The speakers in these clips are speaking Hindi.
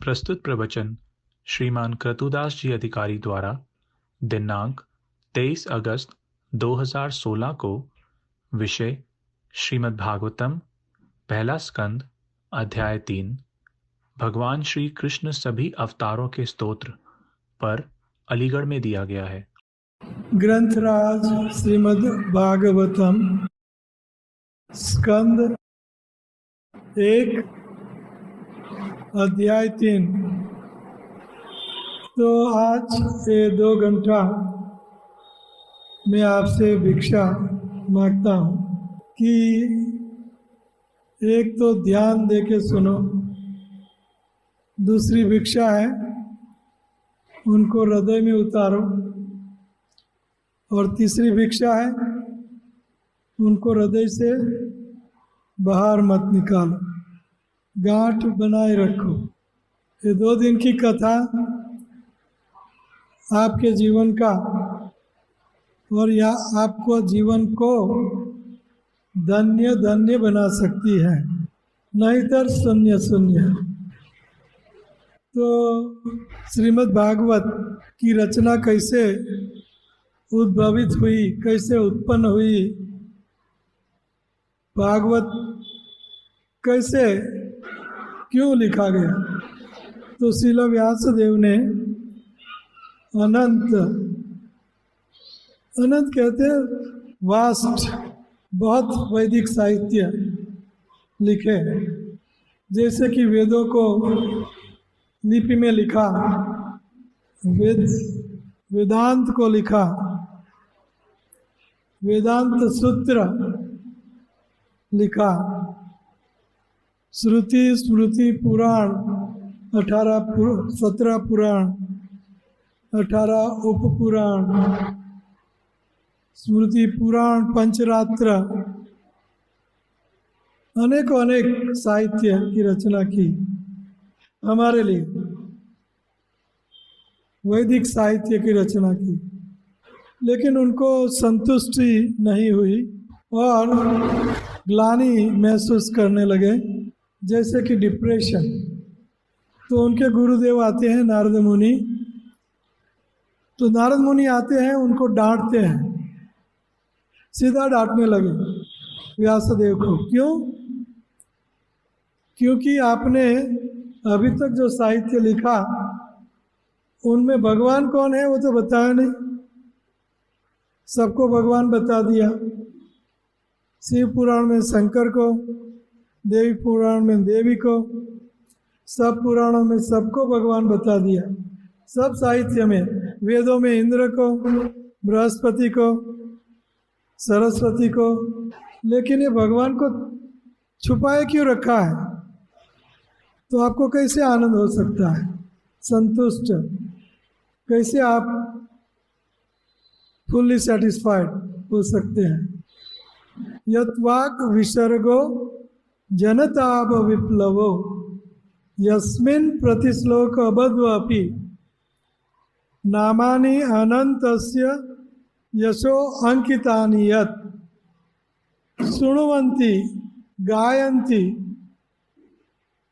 प्रस्तुत प्रवचन श्रीमान क्रतुदास जी अधिकारी द्वारा दिनांक 23 अगस्त 2016 को। विषय श्रीमद् भागवतम, पहला स्कंद, अध्याय 3, भगवान श्री कृष्ण सभी अवतारों के स्तोत्र पर अलीगढ़ में दिया गया है। ग्रंथराज श्रीमद् भागवतम स्कंद 1 अध्याय 3। तो आज से 2 घंटा मैं आपसे भिक्षा मांगता हूँ कि एक तो ध्यान दे के सुनो, दूसरी भिक्षा है उनको हृदय में उतारो, और तीसरी भिक्षा है उनको हृदय से बाहर मत निकालो, गांठ बनाए रखो। ये 2 दिन की कथा आपके जीवन का और या आपको जीवन को धन्य धन्य बना सकती है, नहींतर शून्य शून्य। तो श्रीमद् भागवत की रचना कैसे उद्भवित हुई, कैसे उत्पन्न हुई, भागवत कैसे क्यों लिखा गया, तो श्रील व्यासदेव ने अनंत कहते हैं वास्ट बहुत वैदिक साहित्य लिखे, जैसे कि वेदों को लिपि में लिखा, वेदांत को लिखा, वेदांत सूत्र लिखा, श्रुति स्मृति पुराण 17 पुराण, 18 उपपुराण, स्मृति पुराण, पंचरात्र, अनेक साहित्य की रचना की हमारे लिए, वैदिक साहित्य की रचना की। लेकिन उनको संतुष्टि नहीं हुई और ग्लानि महसूस करने लगे, जैसे कि डिप्रेशन। तो उनके गुरुदेव आते हैं नारद मुनि, तो नारद मुनि आते हैं, उनको डांटते हैं, सीधा डांटने लगे व्यासदेव को। क्यों? क्योंकि आपने अभी तक जो साहित्य लिखा उनमें भगवान कौन है वो तो बताया नहीं, सबको भगवान बता दिया। शिव पुराण में शंकर को, देवी पुराण में देवी को, सब पुराणों में सबको भगवान बता दिया, सब साहित्य में, वेदों में इंद्र को, बृहस्पति को, सरस्वती को। लेकिन ये भगवान को छुपाए क्यों रखा है? तो आपको कैसे आनंद हो सकता है, संतुष्ट कैसे आप फुल्ली सेटिस्फाइड हो सकते हैं? यत्वाक विसर्गो जनताप विप्लवो यस्मिन् प्रतिश्लोक अबध्वपि नामानि अनंतस्य यशो अंकितानि यत् शृण्वन्ति गायन्ति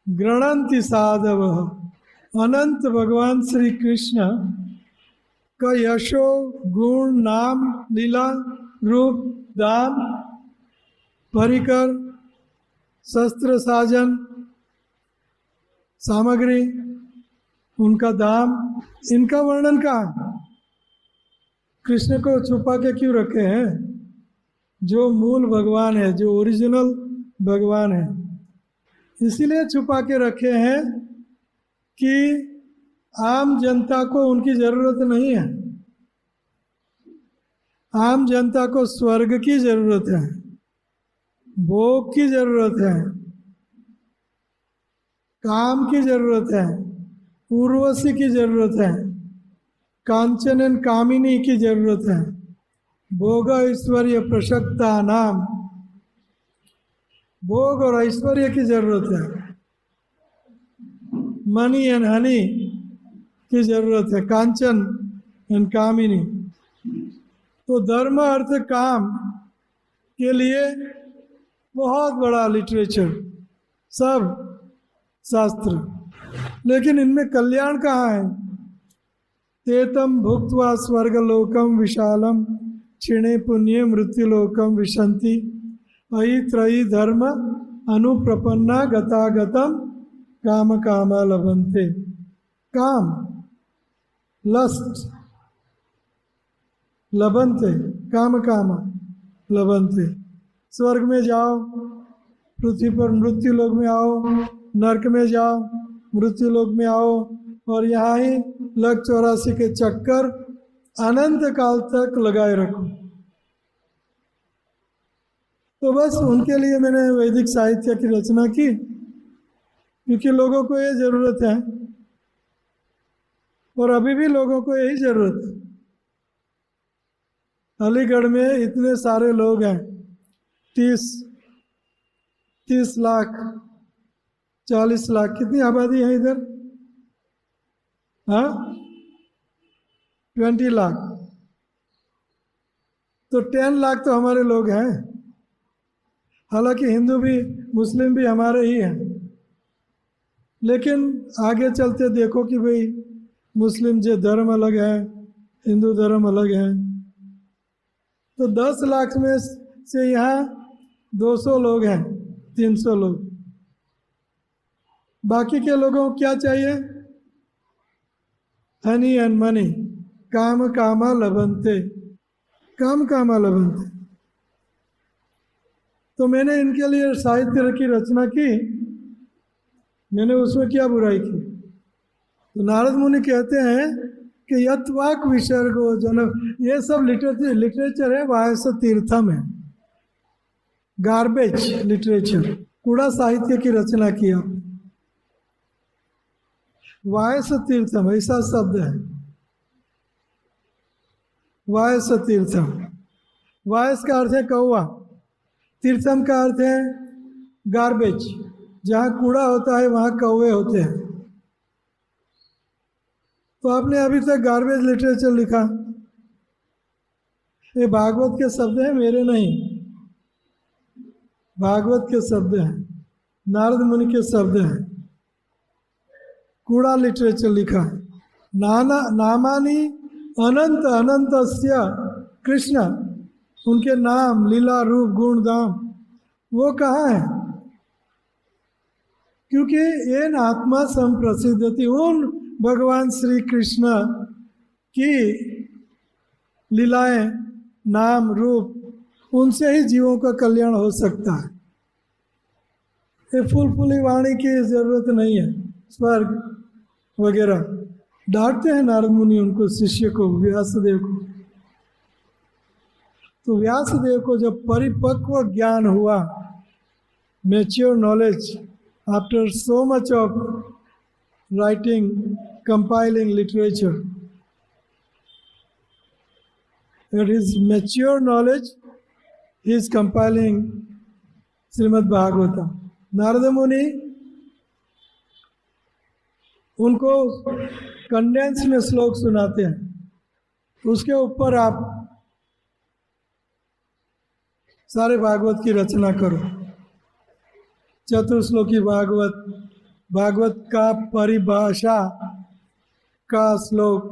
गृह्णन्ति साधवः। अनंत भगवान श्री कृष्ण का यशो, गुण, नाम, लीला, रूप, दान, परिकर, शस्त्र, साजन, सामग्री, उनका दाम, इनका वर्णन कहाँ है? कृष्ण को छुपा के क्यों रखे हैं? जो मूल भगवान है, जो ओरिजिनल भगवान है, इसीलिए छुपा के रखे हैं कि आम जनता को उनकी जरूरत नहीं है। आम जनता को स्वर्ग की जरूरत है, भोग की जरूरत है, काम की जरूरत है, उर्वशी की जरूरत है, कांचन एंड कामिनी की जरूरत है, भोग ऐश्वर्य प्रशक्ता नाम, भोग और ऐश्वर्य की जरूरत है, मनी एंड हनी की जरूरत है, कांचन एंड कामिनी। तो धर्म अर्थ काम के लिए बहुत बड़ा लिटरेचर, सब शास्त्र लेकिन इनमें कल्याण कहाँ है? तेतम भुक्त्वा स्वर्गलोकम विशालम क्षीणे पुण्य मृत्युलोकम विशंति अयि त्रयी धर्म अनुप्रपन्ना गतागतम काम कामा लभन्ते। काम, लस्ट, लभन्ते, काम कामा लभन्ते। स्वर्ग में जाओ, पृथ्वी पर मृत्यु लोक में आओ, नरक में जाओ, मृत्यु लोक में आओ, और यहाँ ही लग 84 के चक्कर अनंत काल तक लगाए रखो। तो बस उनके लिए मैंने वैदिक साहित्य की रचना की, क्योंकि लोगों को ये जरूरत है, और अभी भी लोगों को यही जरूरत है। अलीगढ़ में इतने सारे लोग हैं, 30 लाख 40 लाख, कितनी आबादी है इधर? हाँ, 20 लाख। तो 10 लाख तो हमारे लोग हैं। हालांकि हिंदू भी मुस्लिम भी हमारे ही हैं, लेकिन आगे चलते देखो कि भाई मुस्लिम जो धर्म अलग है, हिंदू धर्म अलग है। तो 10 लाख में से यहाँ 200 लोग हैं, 300 लोग। बाकी के लोगों को क्या चाहिए? हनी एंड मनी, काम कामा लभन्ते, काम कामा लभन्ते। तो मैंने इनके लिए साहित्य की रचना की, मैंने उसमें क्या बुराई की? तो नारद मुनि कहते हैं कि यत्वाक विसर्गो जन, ये सब लिटरेचर है, वायस तीर्थम है, गार्बेज लिटरेचर, कूड़ा साहित्य की रचना की आप। वायस तीर्थम ऐसा शब्द है, वायस तीर्थम। वायस का अर्थ है कौवा, तीर्थम का अर्थ है गार्बेज, जहाँ कूड़ा होता है वहाँ कौवे होते हैं। तो आपने अभी तक गार्बेज लिटरेचर लिखा। ये भागवत के शब्द हैं, मेरे नहीं, भागवत के शब्द हैं, नारद मुनि के शब्द हैं। कूड़ा लिटरेचर लिखा। नामानी अनंत अनंतस्य कृष्ण, उनके नाम, लीला, रूप, गुण, धाम, वो कहाँ है? क्योंकि ये आत्मा संप्रसिद्धति, उन भगवान श्री कृष्ण की लीलाएं, नाम, रूप, उनसे ही जीवों का कल्याण हो सकता है। ये फूली वाणी की जरूरत नहीं है। स्वर्ग वगैरह डांटते हैं नारद मुनि उनको, शिष्य को, व्यासदेव को। तो व्यासदेव को जब परिपक्व ज्ञान हुआ, mature knowledge, after so much of writing, compiling literature, at his mature knowledge he is compiling Shrimad Bhagavatam. Narad मुनि उनको कंडेंस में श्लोक सुनाते हैं, उसके ऊपर आप सारे भागवत की रचना करो। चतुर्श्लोकी भागवत, भागवत का परिभाषा का श्लोक,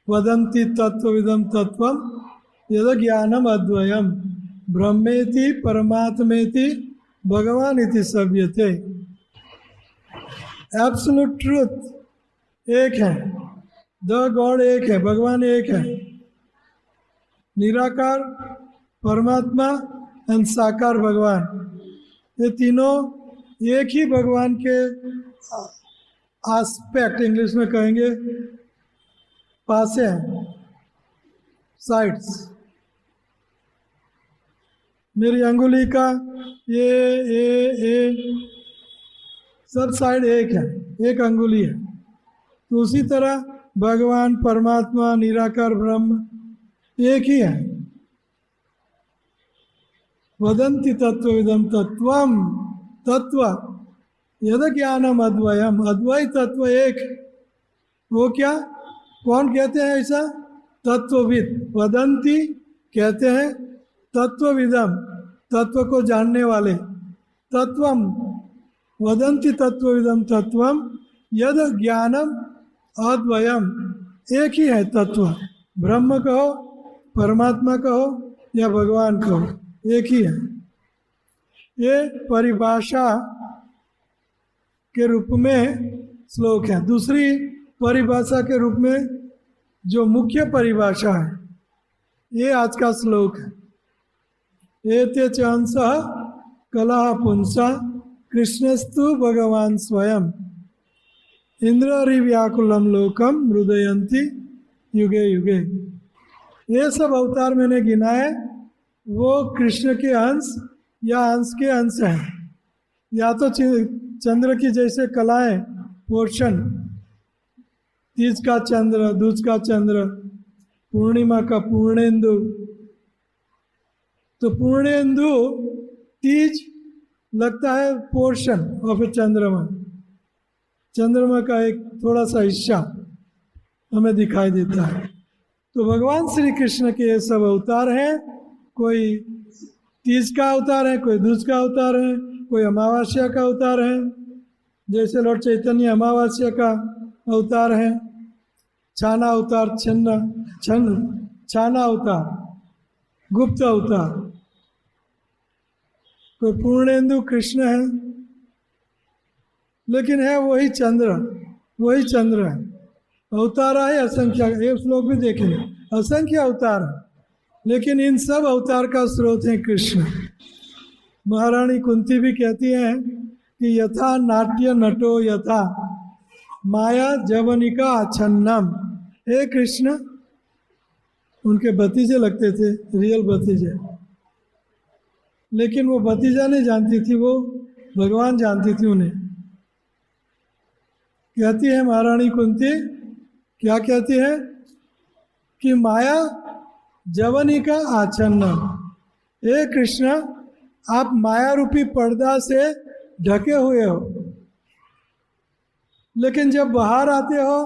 वदन्ति तत्वविदं तत्वम यद ज्ञानम अद्वयम ब्रह्मेति परमात्मेति भगवान इति सभ्यते। एब्सोल्यूट ट्रूथ एक है, द गॉड एक है, भगवान एक है, निराकार परमात्मा एंड साकार भगवान, ये तीनों एक ही भगवान के एस्पेक्ट, इंग्लिश में कहेंगे पासे हैं, साइड्स। मेरी अंगुली का ये सब साइड एक है, एक अंगुली है। तो उसी तरह भगवान, परमात्मा, निराकार ब्रह्म एक ही है। वदन्ति तत्वविदं तत्वम, तत्व यद ज्ञानम अद्वयम, अद्वय तत्व एक। वो क्या, कौन कहते हैं ऐसा? तत्वविद। वदन्ति कहते हैं तत्वविदम, तत्व को जानने वाले। तत्वम वदंती तत्वविदम तत्वम यद ज्ञानम अद्वयम। एक ही है तत्व, ब्रह्म कहो, परमात्मा कहो या भगवान कहो, एक ही है। ये परिभाषा के रूप में श्लोक है। दूसरी परिभाषा के रूप में जो मुख्य परिभाषा है, ये आज का श्लोक है। एते च अंसः कलह पुंसा कृष्णस्तु भगवान स्वयं इंद्रिव्याकुलम लोकम हृदयंती युगे युगे। ये सब अवतार मैंने गिनाए, वो कृष्ण के अंश या अंश के अंश हैं। या तो चंद्र की जैसे कलाएं, पोर्शन, तीज का चंद्र, दूज का चंद्र, पूर्णिमा का पूर्णेंदु। तो पूर्णेंदु तीज लगता है पोर्शन ऑफ ए चंद्रमा, चंद्रमा का एक थोड़ा सा हिस्सा हमें दिखाई देता है। तो भगवान श्री कृष्ण के ये सब अवतार हैं। कोई तीज का अवतार है, कोई दूज का अवतार है, कोई अमावस्या का अवतार है, जैसे लॉर्ड चैतन्य अमावस्या का अवतार है। छाना अवतार, छाना अवतार, गुप्त अवतार। कोई पूर्णेंदु कृष्ण है, लेकिन है वही चंद्र, वही चंद्र है। अवतार है असंख्य, ये श्लोक भी देखेंगे, असंख्य अवतार है, लेकिन इन सब अवतार का स्रोत है कृष्ण। महारानी कुंती भी कहती हैं कि यथा नाट्य नटो यथा माया जवनिका आच्छन्नम। हे कृष्ण, उनके भतीजे लगते थे, रियल भतीजे, लेकिन वो भतीजा नहीं जानती थी, वो भगवान जानती थी उन्हें। कहती है महारानी कुंती, क्या कहती है कि माया जवनी का आच्छन्न। हे कृष्ण, आप माया रूपी पर्दा से ढके हुए हो, लेकिन जब बाहर आते हो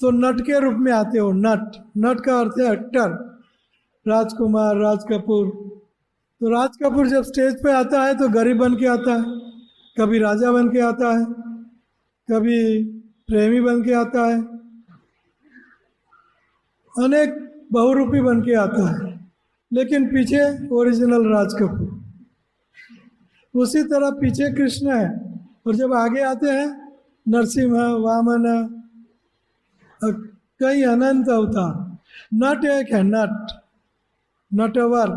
तो नट के रूप में आते हो। नट, नट का अर्थ है एक्टर, राजकुमार, राज कपूर। तो राज कपूर जब स्टेज पे आता है तो गरीब बन के आता है, कभी राजा बन के आता है, कभी प्रेमी बन के आता है, अनेक बहुरूपी बन के आता है, लेकिन पीछे ओरिजिनल राज कपूर। उसी तरह पीछे कृष्ण है, और जब आगे आते हैं नरसिंह, वामन, कई अनंत अवतार। नट एक है, नट, नटवर,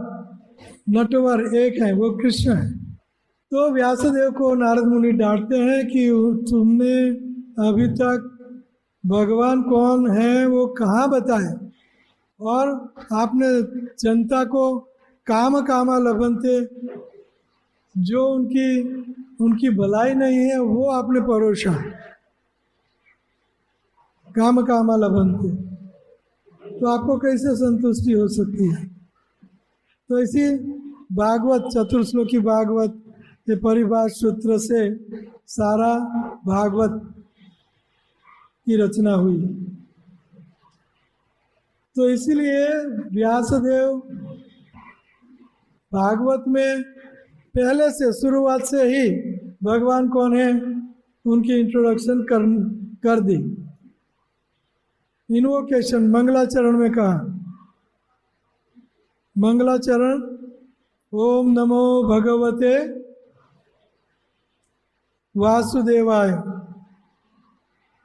नटवर एक है, वो कृष्ण है। तो व्यासदेव को नारद मुनि डांटते हैं कि तुमने अभी तक भगवान कौन है वो कहाँ बताए, और आपने जनता को काम कामा लभंते, जो उनकी भलाई नहीं है वो आपने परोसा। काम कामा लभंते, तो आपको कैसे संतुष्टि हो सकती है। तो इसी भागवत, चतुर्श्लोकी भागवत के परिभाष सूत्र से सारा भागवत की रचना हुई। तो इसीलिए व्यासदेव भागवत में पहले से, शुरुआत से ही भगवान कौन है उनकी इंट्रोडक्शन कर दी। इन्वोकेशन मंगलाचरण में कहा, मंगलाचरण, ओम नमो भगवते वासुदेवाय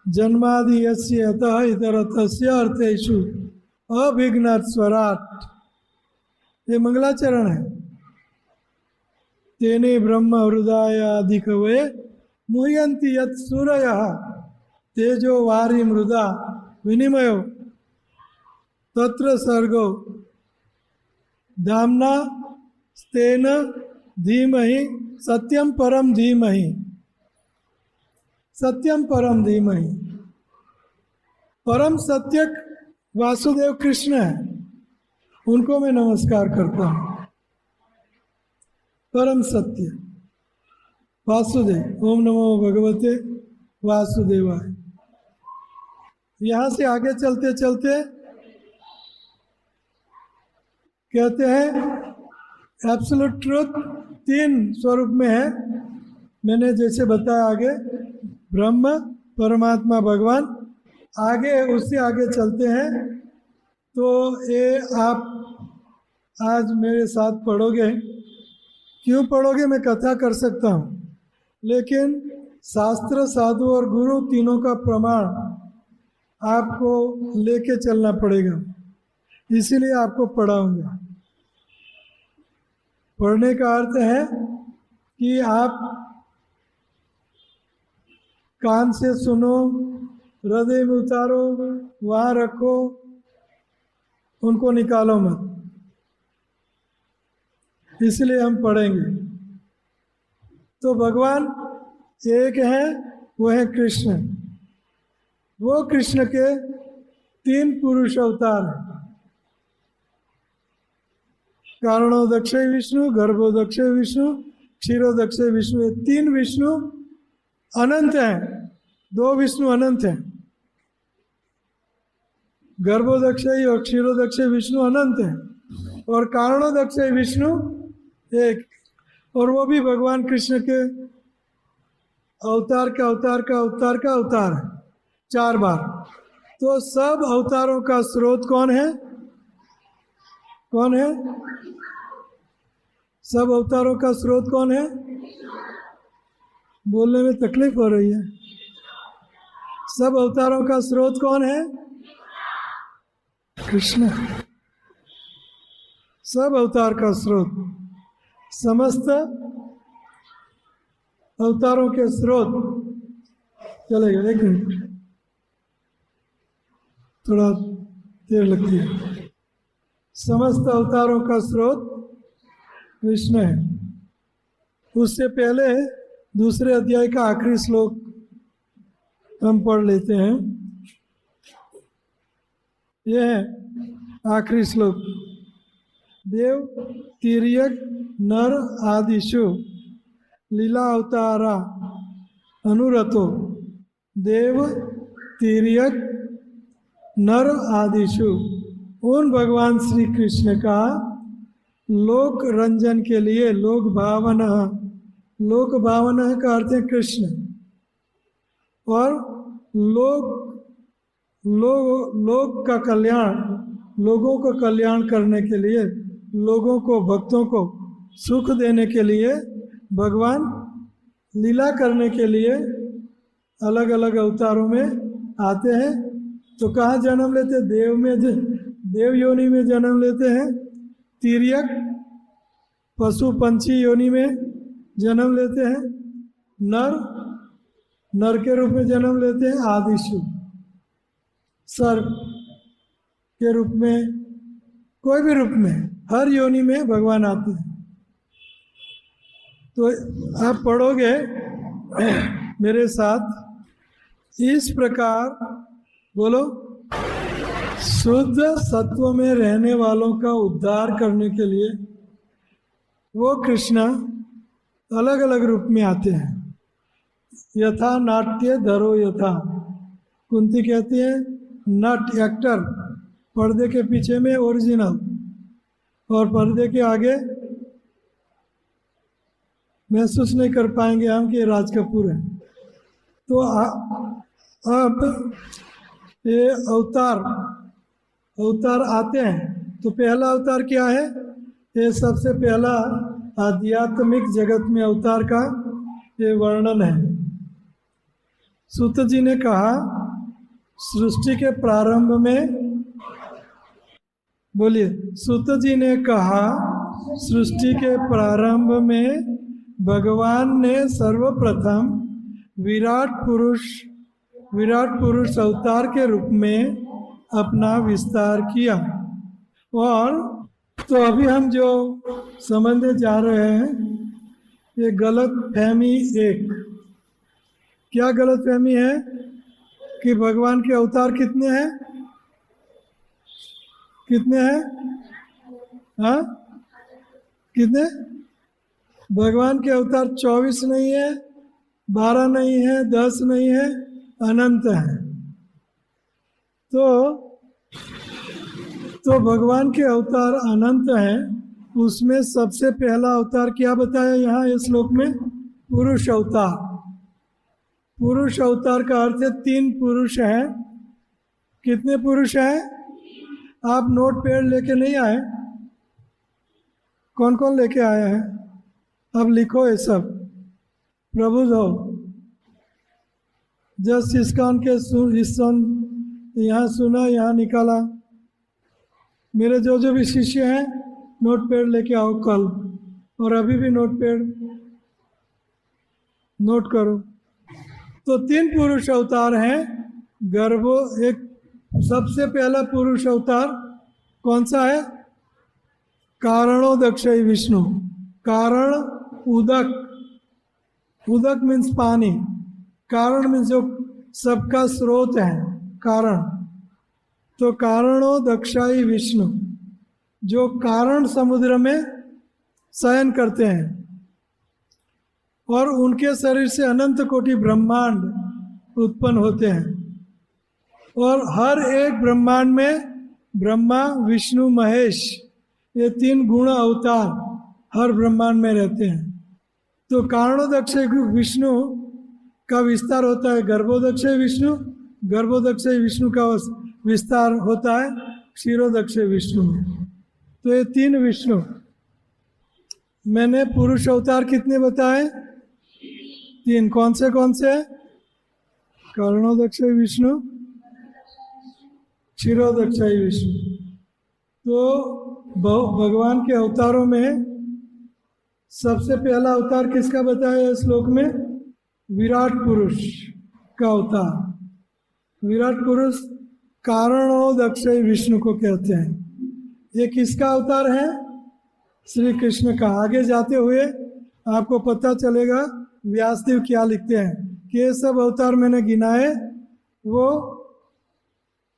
जन्मादि यस्य अतः इतरतस्य अर्थेषु अभिघ्नात् स्वराट। ये मंगलाचरण है। तेने ब्रह्म हृदय आदि कवे मुह्यन्ति यत् सूरयः तेजो वारी मृदा विनिमयो तत्र सर्गो धाम्ना स्तेन धीमहि सत्यम परम धीमहि। सत्यम परम धीमहि, परम सत्य वासुदेव कृष्ण है, उनको मैं नमस्कार करता हूँ। परम सत्य वासुदेव, ओम नमो भगवते वासुदेवाय। यहाँ से आगे चलते चलते कहते हैं एब्सोल्यूट ट्रुथ तीन स्वरूप में है, मैंने जैसे बताया आगे ब्रह्म परमात्मा भगवान, आगे उससे आगे चलते हैं। तो ये आप आज मेरे साथ पढ़ोगे। क्यों पढ़ोगे मैं कथा कर सकता हूँ, लेकिन शास्त्र साधु और गुरु तीनों का प्रमाण आपको लेके चलना पड़ेगा, इसीलिए आपको पढ़ाऊंगा। पढ़ने का अर्थ है कि आप कान से सुनो, हृदय में उतारो, वहाँ रखो, उनको निकालो मत। इसलिए हम पढ़ेंगे। तो भगवान एक है, वो है कृष्ण। वो कृष्ण के 3 पुरुष अवतार हैं। कारणोदक्ष विष्णु, गर्भोदक्ष विष्णु, क्षीरोदक्ष विष्णु। ये 3 विष्णु अनंत हैं, 2 विष्णु अनंत हैं। गर्भोदक्ष और क्षीरोदक्ष विष्णु अनंत हैं, और कारणोदक्ष विष्णु एक, और वो भी भगवान कृष्ण के अवतार का अवतार का अवतार का अवतार है 4 बार। तो सब अवतारों का स्रोत कौन है? कौन है? सब अवतारों का स्रोत कौन है? बोलने में तकलीफ हो रही है। सब अवतारों का स्रोत कौन है? कृष्ण। सब अवतार का स्रोत, समस्त अवतारों के स्रोत। चलेगा, 1 मिनट, थोड़ा देर लगती है। समस्त अवतारों का स्रोत कृष्ण है। उससे पहले दूसरे अध्याय का आखिरी श्लोक हम पढ़ लेते हैं। यह है आखिरी श्लोक। देव तिर्यक नर आदिशु लीला अवतारा अनुरतो। देव तिर्यक नर आदिशु, उन भगवान श्री कृष्ण का लोक रंजन के लिए, लोक भावना, लोक भावना का अर्थ है कृष्ण, और लोक का कल्याण, लोगों को कल्याण करने के लिए, लोगों को, भक्तों को सुख देने के लिए, भगवान लीला करने के लिए अलग अलग अवतारों में आते हैं। तो कहाँ जन्म लेते? देव में, देव योनि में जन्म लेते हैं। तिर्यक पशु पंछी योनि में जन्म लेते हैं। नर के रूप में जन्म लेते हैं। आदिशु सर्प के रूप में, कोई भी रूप में, हर योनि में भगवान आते हैं। तो आप पढ़ोगे मेरे साथ। इस प्रकार बोलो, शुद्ध सत्व में रहने वालों का उद्धार करने के लिए वो कृष्ण अलग अलग रूप में आते हैं। यथा नाट्य धरो यथा, कुंती कहती है नट एक्टर, पर्दे के पीछे में ओरिजिनल, और पर्दे के आगे महसूस नहीं कर पाएंगे हम कि राज कपूर है। तो अब ये अवतार आते हैं। तो पहला अवतार क्या है? ये सबसे पहला आध्यात्मिक जगत में अवतार का ये वर्णन है। सूत जी ने कहा सृष्टि के प्रारंभ में, बोलिए, सूत जी ने कहा सृष्टि के प्रारंभ में भगवान ने सर्वप्रथम विराट पुरुष अवतार के रूप में अपना विस्तार किया। और तो अभी हम जो समझने जा रहे हैं, ये गलत फहमी एक, क्या गलत फहमी है कि भगवान के अवतार कितने हैं? कितने हैं? हाँ, कितने? भगवान के अवतार 24 नहीं है, 12 नहीं है, 10 नहीं है, अनंत है। तो भगवान के अवतार अनंत हैं। उसमें सबसे पहला अवतार क्या बताया यहाँ इस श्लोक में? पुरुष अवतार। पुरुष अवतार का अर्थ है 3 पुरुष हैं। कितने पुरुष हैं? आप नोट पैड लेके नहीं आए? कौन कौन लेके आया है? अब लिखो ये सब। प्रभु हो जस्ट इस्कॉन के यहाँ सुना, यहाँ निकाला। मेरे जो जो भी शिष्य हैं नोट पैड लेके आओ कल, और अभी भी नोट पैड नोट करो। तो 3 पुरुष अवतार हैं। एक सबसे पहला पुरुष अवतार कौन सा है? कारणोदक्षय विष्णु। कारण उदक, उदक मीन्स पानी, कारण मीन्स जो सबका स्रोत है, कारण। तो कारणोदक्षाई विष्णु जो कारण समुद्र में शयन करते हैं, और उनके शरीर से अनंत कोटि ब्रह्मांड उत्पन्न होते हैं। और हर एक ब्रह्मांड में ब्रह्मा, विष्णु, महेश, ये 3 गुण अवतार हर ब्रह्मांड में रहते हैं। तो कारणोदक्षय विष्णु का विस्तार होता है गर्भोदक्षय विष्णु, गर्भोदक्षय विष्णु का विस्तार होता है क्षीरोदक्षय विष्णु में। तो ये 3 विष्णु। मैंने पुरुष अवतार कितने बताए? 3। कौन से? कारणोदक्षय विष्णु, क्षीरोदक्षय विष्णु। तो भगवान के अवतारों में सबसे पहला अवतार किसका बताया है श्लोक में? विराट पुरुष का अवतार। विराट पुरुष कारणोदक्षय विष्णु को कहते हैं। ये किसका अवतार है? श्री कृष्ण का। आगे जाते हुए आपको पता चलेगा व्यासदेव क्या लिखते हैं कि ये सब अवतार मैंने गिनाए वो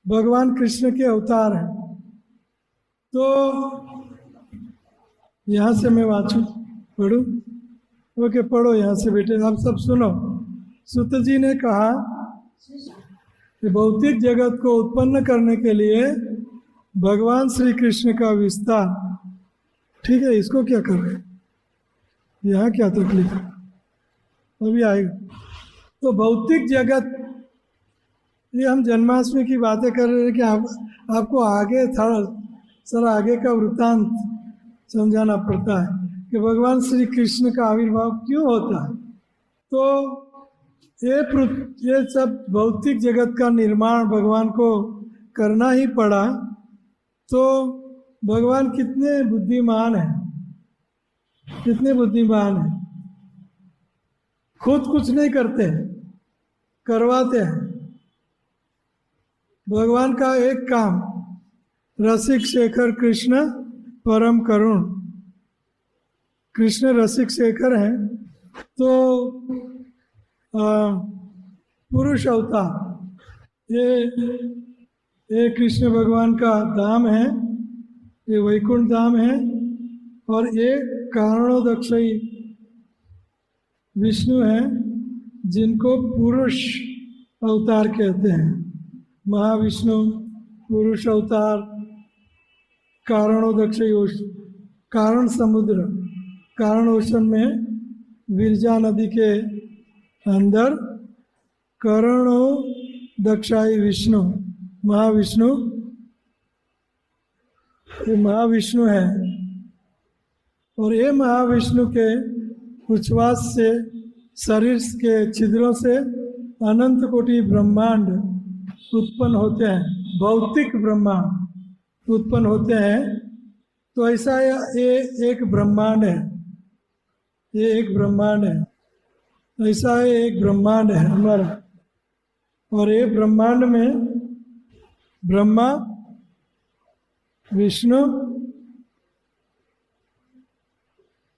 भगवान कृष्ण के अवतार हैं। तो यहाँ से मैं वाचूं, पढ़ूं? ओके, पढ़ो यहाँ से बेटे, आप सब सुनो। सूत जी ने कहा कि भौतिक जगत को उत्पन्न करने के लिए भगवान श्री कृष्ण का विस्तार। ठीक है, इसको क्या कर रहे हैं? यहाँ क्या तकलीफ है? अभी आएगा। तो भौतिक जगत, ये हम जन्माष्टमी की बातें कर रहे हैं कि आपको आगे थोड़ा सर आगे का वृत्तांत समझाना पड़ता है कि भगवान श्री कृष्ण का आविर्भाव क्यों होता है। तो ये सब भौतिक जगत का निर्माण भगवान को करना ही पड़ा। तो भगवान कितने बुद्धिमान हैं, कितने बुद्धिमान हैं। खुद कुछ नहीं करते, करवाते हैं। भगवान का एक काम, रसिक शेखर कृष्ण परम करुण। कृष्ण रसिक शेखर हैं। तो पुरुष अवतार ये कृष्ण भगवान का धाम है, ये वैकुंठ धाम है। और ये कारणोदक्षयी विष्णु हैं जिनको पुरुष अवतार कहते हैं। महाविष्णु पुरुष अवतार, कारणोदक्षयी कारण समुद्र, कारण ओशन में विरजा नदी के अंदर कारणोदक्षाई विष्णु, महाविष्णु, ये महाविष्णु है। और ये महाविष्णु के उच्छ्वास से, शरीर के छिद्रों से अनंत कोटि ब्रह्मांड उत्पन्न होते हैं, भौतिक ब्रह्मांड उत्पन्न होते हैं। तो ऐसा ये एक ब्रह्मांड है, ये एक ब्रह्मांड है, ऐसा एक ब्रह्मांड है हमारा। और ये ब्रह्मांड में ब्रह्मा, विष्णु,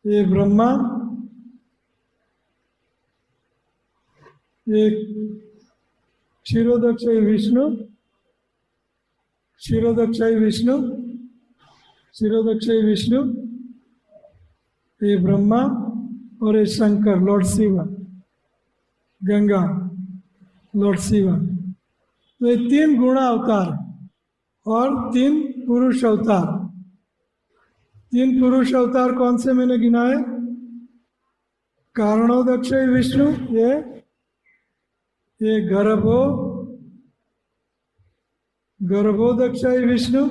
ये ब्रह्मा, एक क्षीरोदक्षय विष्णु, क्षीरोदक्षय विष्णु, क्षीरोदक्षय विष्णु, ये ब्रह्मा, और ये शंकर लॉर्ड शिवा, गंगा लॉर्ड शिवा। तो ये 3 गुणा अवतार और 3 पुरुष अवतार। 3 पुरुष अवतार कौन से मैंने गिनाए? कारणोदक्ष विष्णु, ये गर्भोदक्ष विष्णु,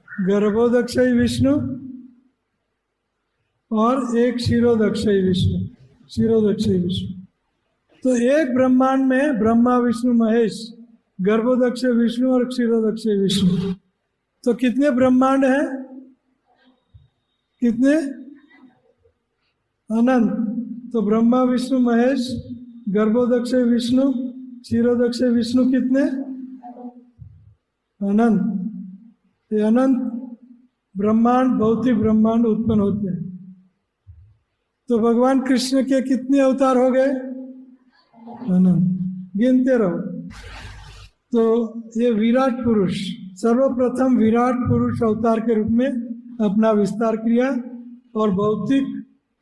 गर्भोदक्ष विष्णु, और एक क्षीरोदक्ष विष्णु, क्षीरोदक्ष विष्णु। तो एक ब्रह्मांड में ब्रह्मा विष्णु महेश, गर्भोदक्ष विष्णु और क्षीरोदक्ष विष्णु। तो कितने ब्रह्मांड हैं? कितने? अनंत। तो ब्रह्मा विष्णु महेश, गर्भोदक्ष विष्णु, क्षीरोदक्ष विष्णु कितने? अनंत। ये अनंत ब्रह्मांड, भौतिक ब्रह्मांड उत्पन्न होते हैं। तो भगवान कृष्ण के कितने अवतार हो गए? अनंत। गिनते रहो। तो ये विराट पुरुष सर्वप्रथम विराट पुरुष अवतार के रूप में अपना विस्तार किया और भौतिक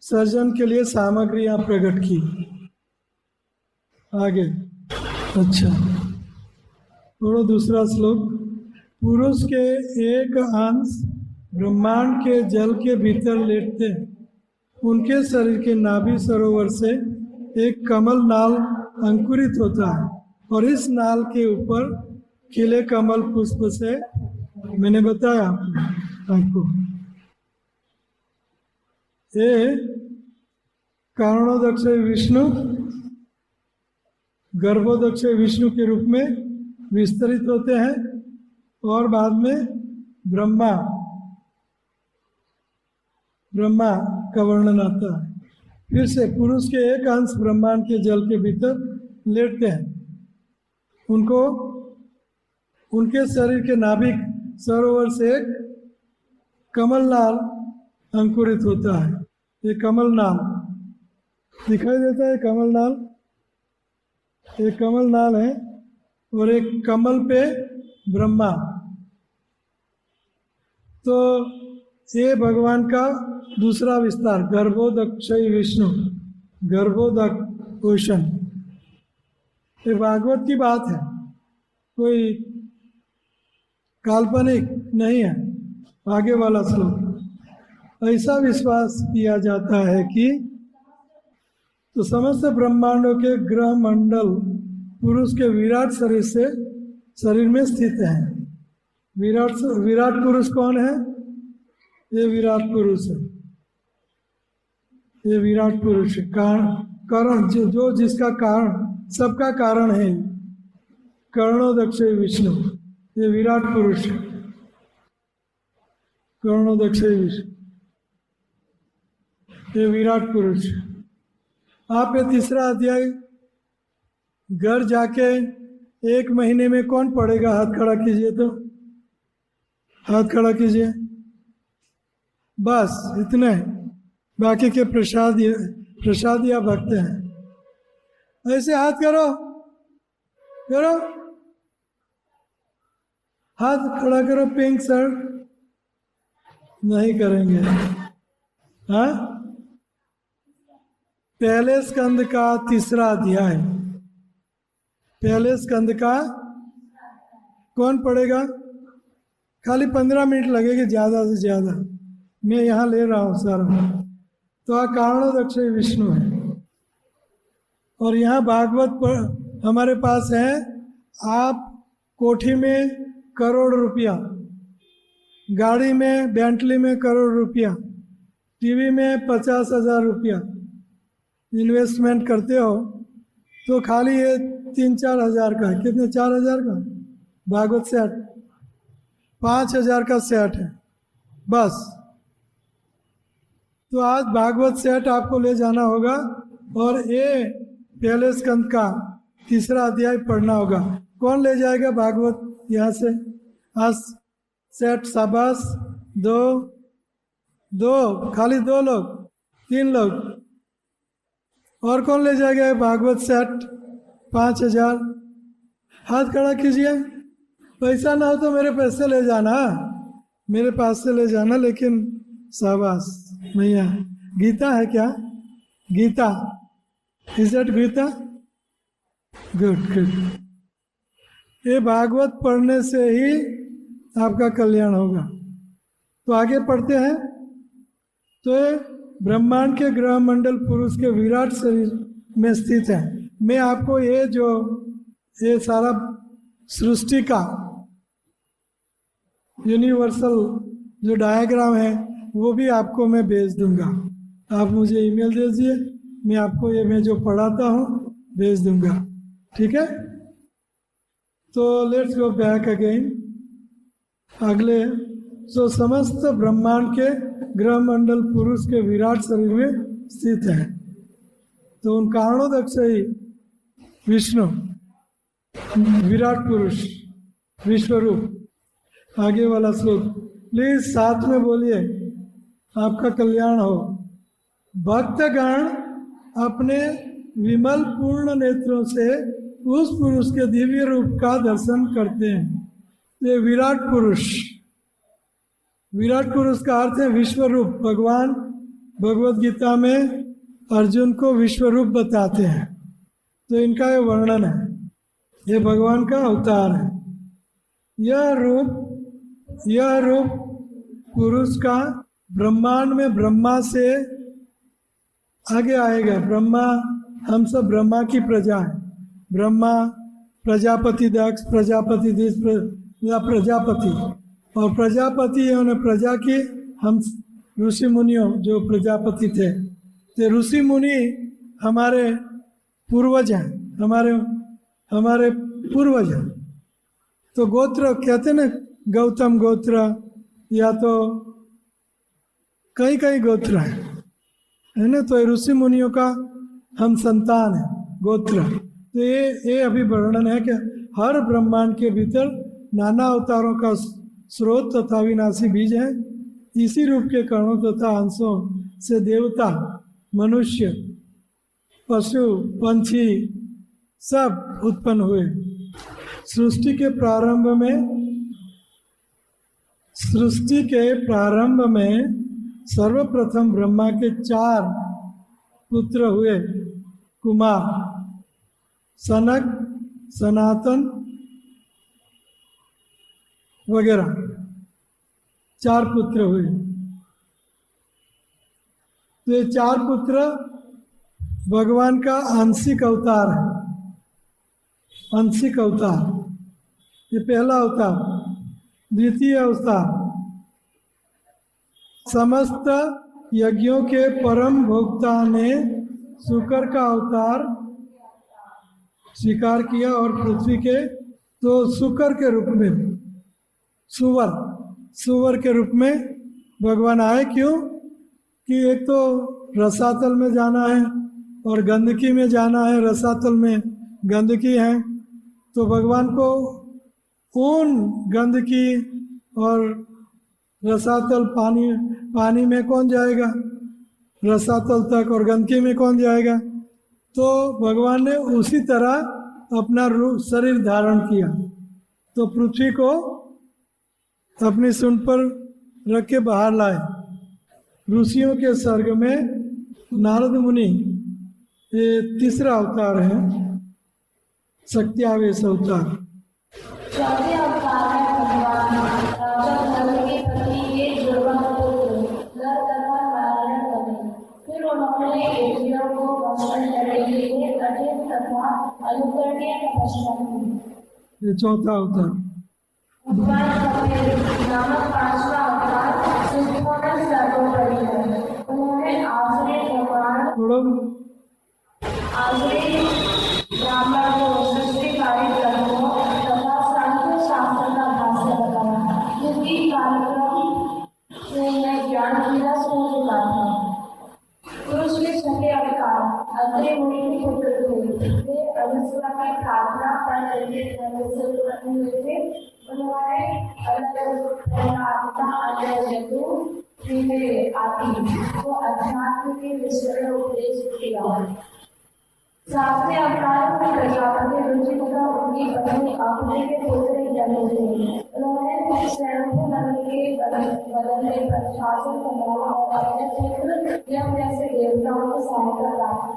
सर्जन के लिए सामग्रियां प्रकट की। आगे अच्छा थोड़ा दूसरा श्लोक। पुरुष के एक अंश ब्रह्मांड के जल के भीतर लेटते हैं। उनके शरीर के नाभि सरोवर से एक कमल नाल अंकुरित होता है और इस नाल के ऊपर खिले कमल पुष्प से, मैंने बताया आपको, ये कारणोदक्ष विष्णु गर्भोदक्ष विष्णु के रूप में विस्तरित होते हैं और बाद में ब्रह्मा का वर्णन आता है। फिर से पुरुष के एक अंश ब्रह्मांड के जल के भीतर लेटते हैं। उनको उनके शरीर के नाभिक सरोवर से एक कमलनाल अंकुरित होता है। ये कमलनाल दिखाई देता है, कमलनाल, एक कमलनाल है और एक कमल पे ब्रह्मा। तो ये भगवान का दूसरा विस्तार, गर्भोदक्ष विष्णु, गर्भोदक पोषण। ये भागवत की बात है, कोई काल्पनिक नहीं है। आगे वाला श्लोक। ऐसा विश्वास किया जाता है कि तो समस्त ब्रह्मांडों के ग्रह मंडल पुरुष के विराट शरीर में स्थित हैं। विराट पुरुष कौन है? ये विराट पुरुष है। ये विराट पुरुष है, कारण जो जिसका कारण, सबका कारण है। कर्णोदक्ष विष्णु, ये विराट पुरुष है, कर्णोदक्ष विष्णु, ये विराट पुरुष है। आप ये तीसरा अध्याय घर जाके 1 महीने में कौन पढ़ेगा? हाथ खड़ा कीजिए, तो हाथ खड़ा कीजिए। बस इतने, बाकी के प्रसाद या भक्त हैं। ऐसे हाथ करो, हाथ खड़ा करो। पिंक शर्ट नहीं करेंगे। हाँ, पहले स्कंद का तीसरा अध्याय, पहले स्कंद का कौन पढ़ेगा? खाली 15 मिनट लगेगी ज़्यादा से ज़्यादा। मैं यहाँ ले रहा हूँ सारा। तो कारणोदक्ष विष्णु है। और यहाँ भागवत पर हमारे पास है। आप कोठी में करोड़ रुपया, गाड़ी में बेंटली में करोड़ रुपया, टीवी में 50,000 रुपया इन्वेस्टमेंट करते हो तो खाली ये 3-4 हज़ार का है। कितने? 4,000 का भागवत सेट, 5,000 का सेट है बस। तो आज भागवत सेट आपको ले जाना होगा और ये पहले स्कंद का तीसरा अध्याय पढ़ना होगा। कौन ले जाएगा भागवत यहाँ से? आज सेट, शाबाश। दो खाली 2 लोग, 3 लोग। और कौन ले जाएगा भागवत सेट? 5,000। हाथ खड़ा कीजिए। पैसा ना हो तो मेरे पैसे ले जाना, मेरे पास से ले जाना। लेकिन शाबाश भैया। गीता है क्या? Geeta, is that Geeta? Good good. ये भागवत पढ़ने से ही आपका कल्याण होगा। तो आगे पढ़ते हैं। तो ब्रह्मांड के ग्रह मंडल पुरुष के विराट शरीर में स्थित है। मैं आपको ये सारा सृष्टि का यूनिवर्सल जो डायग्राम है वो भी आपको मैं भेज दूंगा। आप मुझे ईमेल दीजिए, मैं आपको मैं जो पढ़ाता हूँ भेज दूंगा, ठीक है। तो लेट्स गो बैक अगेन। अगले समस्त ब्रह्मांड के ग्रह मंडल पुरुष के विराट शरीर में स्थित है। तो उन कारणोदक से ही विष्णु विराट पुरुष विश्वरूप। आगे वाला श्लोक प्लीज साथ में बोलिए, आपका कल्याण हो। भक्तगण अपने विमल पूर्ण नेत्रों से उस पुरुष के दिव्य रूप का दर्शन करते हैं। ये विराट पुरुष का अर्थ है विश्व रूप। भगवान भगवद गीता में अर्जुन को विश्व रूप बताते हैं, तो इनका ये वर्णन है, ये भगवान का अवतार है। यह रूप पुरुष का ब्रह्मांड में ब्रह्मा से आगे आएगा। ब्रह्मा, हम सब ब्रह्मा की प्रजा है। ब्रह्मा, प्रजापति दक्ष, प्रजापति दिश, प्रजापति, और प्रजापति उन्हें प्रजा की हम ऋषि मुनियों जो प्रजापति थे। तो ऋषि मुनि हमारे पूर्वज हैं, हमारे पूर्वज हैं। तो गोत्र कहते ना, गौतम गोत्र या तो कई गोत्र है ना। तो ऋषि मुनियों का हम संतान है, गोत्र। तो ये अभी वर्णन है कि हर ब्रह्मांड के भीतर नाना अवतारों का स्रोत तथा विनाशी बीज है। इसी रूप के कणों तथा अंशों से देवता, मनुष्य, पशु, पंछी सब उत्पन्न हुए। सृष्टि के प्रारंभ में सर्वप्रथम ब्रह्मा के 4 पुत्र हुए, कुमार, सनक, सनातन वगैरह 4 पुत्र हुए। तो ये 4 पुत्र भगवान का आंशिक अवतार है, आंशिक अवतार। ये पहला अवतार। द्वितीय अवतार, समस्त यज्ञों के परम भोक्ता ने शुकर का अवतार स्वीकार किया और पृथ्वी के, तो शुकर के रूप में, सुवर के रूप में भगवान आए। क्यों कि एक तो रसातल में जाना है और गंदगी में जाना है। रसातल में गंदगी है, तो भगवान को उन गंदगी और रसातल पानी में कौन जाएगा, रसातल तक, और गंदगी में कौन जाएगा। तो भगवान ने उसी तरह अपना शरीर धारण किया। तो पृथ्वी को अपनी सूंड पर रख के बाहर लाए। ऋषियों के सर्ग में नारद मुनि, ये तीसरा अवतार है, शक्त्यावेश अवतार। चौथे अवतार है भगवान राजा धर्म के प्रति ये दुर्गम पुत्र नर तथा नारायण बने। फिर उन्होंने इंद्रियों को वश में करने के लिए कठिन तथा अनुकरणीय तपस्या की। ये चौथा अवतार। भगवान कपिल नामक 5वां अवतार सुखोनस सर्वोपरि है। उन्होंने आसुरी ब्राह्मण को सृष्टिकारी ग्रंथों तथा सांख्य शास्त्र का भाष्य बताया, क्योंकि कार्यक्रम से मैं ज्ञान की रस हो चुका था। पुरुष के छठे अवतार अत्रि मुनि के पुत्र थे। वे अनुसुआ की प्रार्थना पर हुए थे। उन्होंने को अध्यात्म के विषय में उपदेश किया। सातवें अवतार में प्रजापति रुचि तथा उनकी पत्नी आहुति के पुत्र जन्मे थे। उन्होंने स्वयं नंद के बदन में प्रशासन संभाला और अपने पुत्र यम जैसे देवताओं की सहायता प्राप्त की।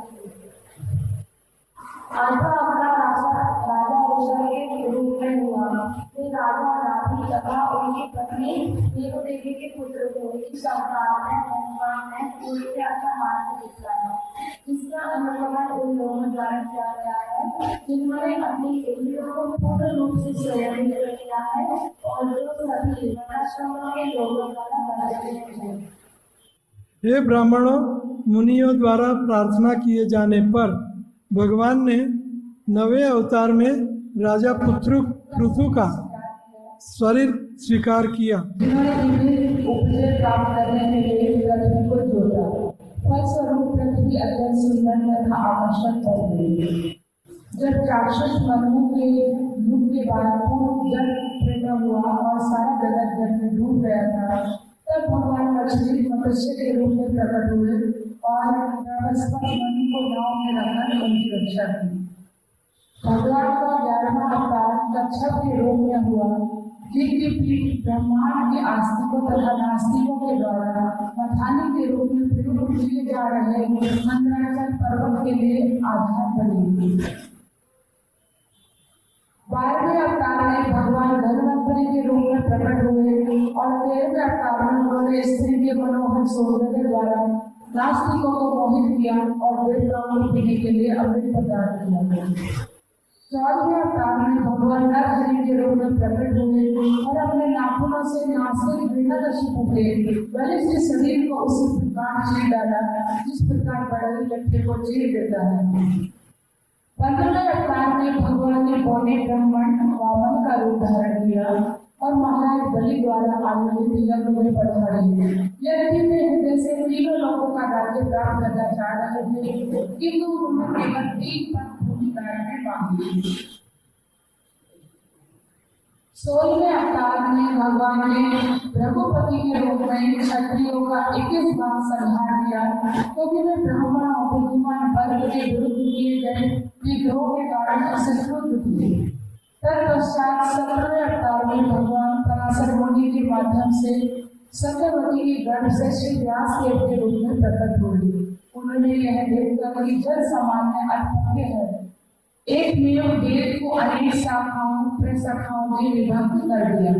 आठवां अवतार राजा ऋषभ के रूप में हुआ। वे राजा रानी तथा की पत्नी देव देवी के पुत्र को इस अवतार में भगवान ने पूरी के अपना मार्ग दिखाया, जिसका अनुकरण उन लोगों द्वारा किया गया है जिन्होंने अपनी इंद्रियों को पूर्ण रूप से स्वयं किया है और जो सभी वर्णाश्रमों के लोगों द्वारा बनाए हैं। हे ब्राह्मणों, मुनियों द्वारा प्रार्थना किए जाने पर भगवान ने 9वें अवतार में राजा पृथु का शरीर स्वीकार किया। जिन्होंने विभिन्न उपदेश प्राप्त करने के लिए पृथ्वी को जोड़ा, फलस्वरूप पृथ्वी अत्यंत सुंदर तथा आकर्षक बन गई। जब राक्षस मनु के युग के बाद जब पैदा हुआ और सारा जगत जल में डूब गया था, तब भगवान मत्स्य के रूप में प्रकट हुए और बृहस्पति मनु को नाव में रखकर उनकी रक्षा की। भगवान का 11वां अवतार कच्छप के रूप में हुआ, जिनकी पीठ ब्रह्मांड के आस्तिकों तथा नास्तिकों के द्वारा मथानी के रूप में प्रयोग किए जा रहे मंदराचल पर्वत के लिए आधार बनी। 12वें अवतार में भगवान धन्वंतरि के रूप में प्रकट हुए और 13वें अवतार में उन्होंने स्त्री के मनोहर सौंदर्य द्वारा नास्तिकों को मोहित किया और वे ब्राह्मण पीढ़ी के लिए अमृत पदार्थ किया। 14वें अवतार में भगवान नरहरि के रूप में प्रकट हुए और अपने नाखूनों से नास्तिक हिरण्यकशिपु के बलिष्ठ शरीर को उसी प्रकार चीर डाला जिस प्रकार बड़े लट्ठे को चीर देता है। 15वें अवतार में भगवान ने पौने ब्राह्मण वामन का रूप धारण किया और महाराज बलि द्वारा आयोजित यज्ञ में पधारे। यज्ञ में हृदय से 3 लोगों का राज्य प्राप्त करना चाह रहे थे, किंतु उन्होंने केवल 3 पद भूमि में मांगी। 16वें अवतार में भगवान ने रघुपति के रूप में क्षत्रियों का 21 भाग संहार किया, क्योंकि वे ब्राह्मण और बुद्धिमान वर्ग के विरुद्ध किए गए विद्रोह के कारण उससे क्रुद्ध थे। तत्पश्चात 17वें अवतार में भगवान पराशर मुनि के माध्यम से सत्यवती के गर्भ से श्री व्यास देव के रूप में प्रकट हुए। उन्होंने यह देखकर कि जल सामान्य अर्थव्य है, एक मेव वेद को अनेक शाखाओं प्रशाखाओं में विभक्त कर दिया।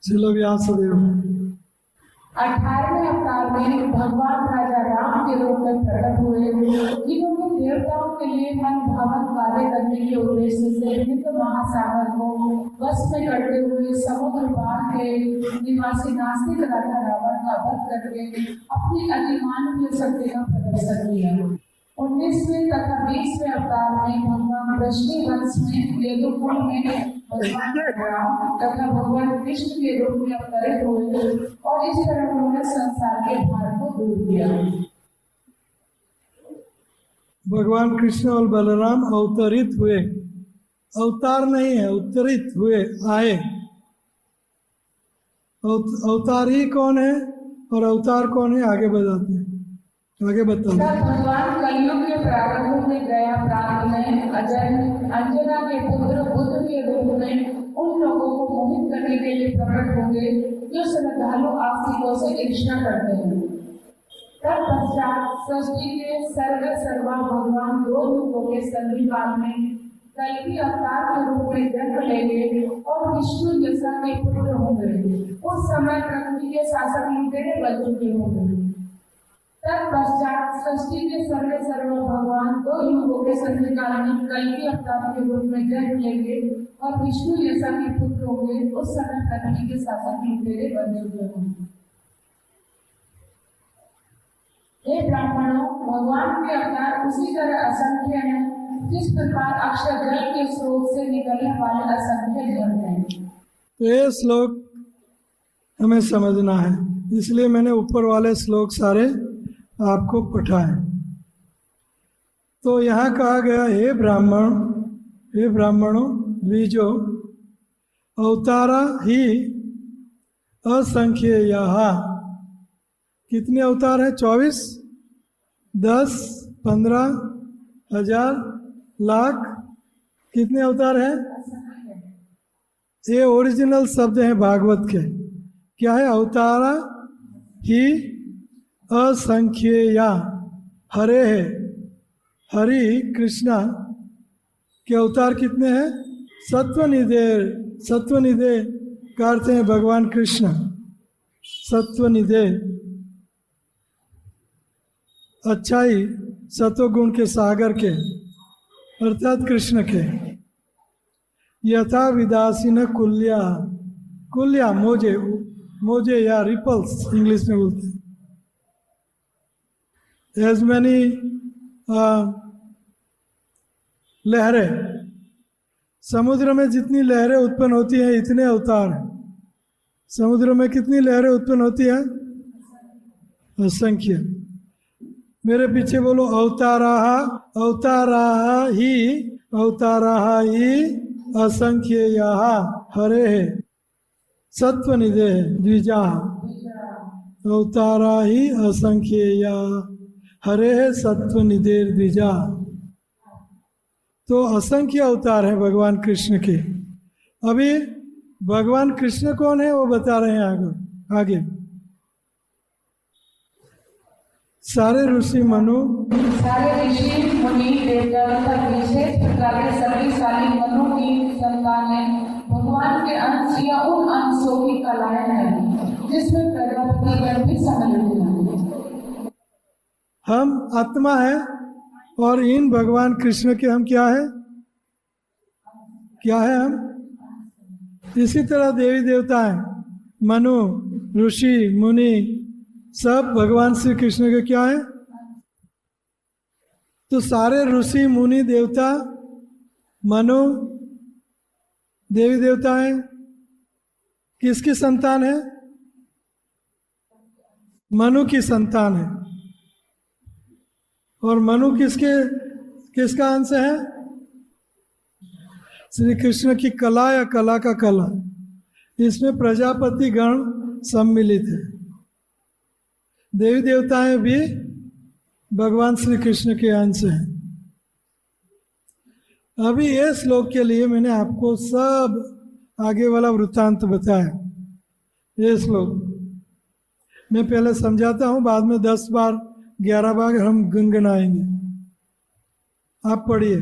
चलो व्यासदेव। 18वें अवतार में भगवान राजा राम के रूप में प्रकट हुए, जिन्होंने देवताओं के लिए मन भावन कार्य करने के उद्देश्य से हिंद महासागर को वश में करते हुए समुद्र पार के निवासी नास्तिक राजा रावण का वध करके अपनी अतिमानवीय शक्ति का प्रदर्शन किया। 19वें तथा 20वें अवतार में भगवान वृष्णि वंश में यदुकुल में भगवान राम तथा भगवान कृष्ण के रूप में अवतरित हुए और इस तरह उन्होंने संसार के भार को दूर किया। भगवान कृष्ण और बलराम अवतरित हुए, अवतार नहीं है, अवतरित हुए, आए। अवतारी कौन है और अवतार कौन है, आगे बताते हैं, आगे बताओ। भगवान कलयुग के प्रारंभ में गया प्रांत में अंजना के पुत्र बुद्ध के रूप में उन लोगों को मोहित करने के लिए प्रकट होंगे जो श्रद्धालु आस्तिकों से ईर्ष्या करते हैं। तत्पश्चात सृष्टि के सर्वा भगवान 2 युगों के संधिकाल में कल्कि अवतार के रूप में जन्म लेंगे और विष्णु यशा के पुत्र होंगे। उस समय पृथ्वी के शासक लुटेरे बन चुके होंगे। तत्पश्चात सृष्टि के सर्व भगवान 2 युगों के संधिकाल में कल्कि अवतार के रूप में जन्म लेंगे और विष्णु यशा के पुत्र होंगे। उस समय पृथ्वी के शासक लुटेरे बन चुके होंगे। हे ब्राह्मणों, भगवान के अवतार उसी तरह असंख्य हैं जिस प्रकार अक्षर जल के स्रोत से निकलने वाले असंख्य जल हैं। तो ये श्लोक हमें समझना है, इसलिए मैंने ऊपर वाले श्लोक सारे आपको पढ़ाए। तो यहाँ कहा गया, हे ब्राह्मणों द्विजो अवतारा ही असंख्य यहाँ। कितने अवतार हैं? 24, 10, 15, 1000, लाख, कितने अवतार हैं? ये ओरिजिनल शब्द हैं भागवत के। क्या है? अवतारा ही असंख्येया। हरे है, हरि कृष्णा के अवतार कितने हैं? सत्वनिधे का अर्थ है भगवान कृष्ण, सत्व निधे, अच्छाई सत्वगुण के सागर के अर्थात कृष्ण के। यथा विदासीन कुल्या, कुल्या मोजे, मोजे या रिपल्स इंग्लिश में बोलते हैं। एज मैनी लहरें, समुद्र में जितनी लहरें उत्पन्न होती हैं इतने अवतार हैं। समुद्र में कितनी लहरें उत्पन्न होती हैं? असंख्य। मेरे पीछे बोलो अवताराः, अवताराः ही, अवताराः ही असंख्येयाः हरेः सत्वनिधेः द्विजाः। अवतारा ही असंख्येया हरेः सत्वनिधेः द्विजाः। तो असंख्य अवतार है भगवान कृष्ण के। अभी भगवान कृष्ण कौन है वो बता रहे हैं आगे। सारे ऋषि मनु, सारे ऋषि मुनि देवता तथा विशेष प्रकार के शक्तिशाली मनु की संतानें भगवान के अंश या उन अंशों की कलाएं हैं जिसमें प्रजापतिगण भी सम्मिलित हैं। हम आत्मा है और इन भगवान कृष्ण के हम क्या है? क्या है हम? इसी तरह देवी देवता हैं, मनु, ऋषि, मुनि, सब भगवान श्री कृष्ण के क्या है? तो सारे ऋषि, मुनि, देवता, मनु, देवी देवता हैं, किसकी संतान है? मनु की संतान है। और मनु किसका अंश है? श्री कृष्ण की कला या कला का कला। इसमें प्रजापति गण सम्मिलित है। देवी देवताएं भी भगवान श्री कृष्ण के अंश हैं। अभी ये श्लोक के लिए मैंने आपको सब आगे वाला वृत्तांत बताया। ये श्लोक मैं पहले समझाता हूँ, बाद में 10 बार 11 बार हम गुनगुनाएंगे। आप पढ़िए।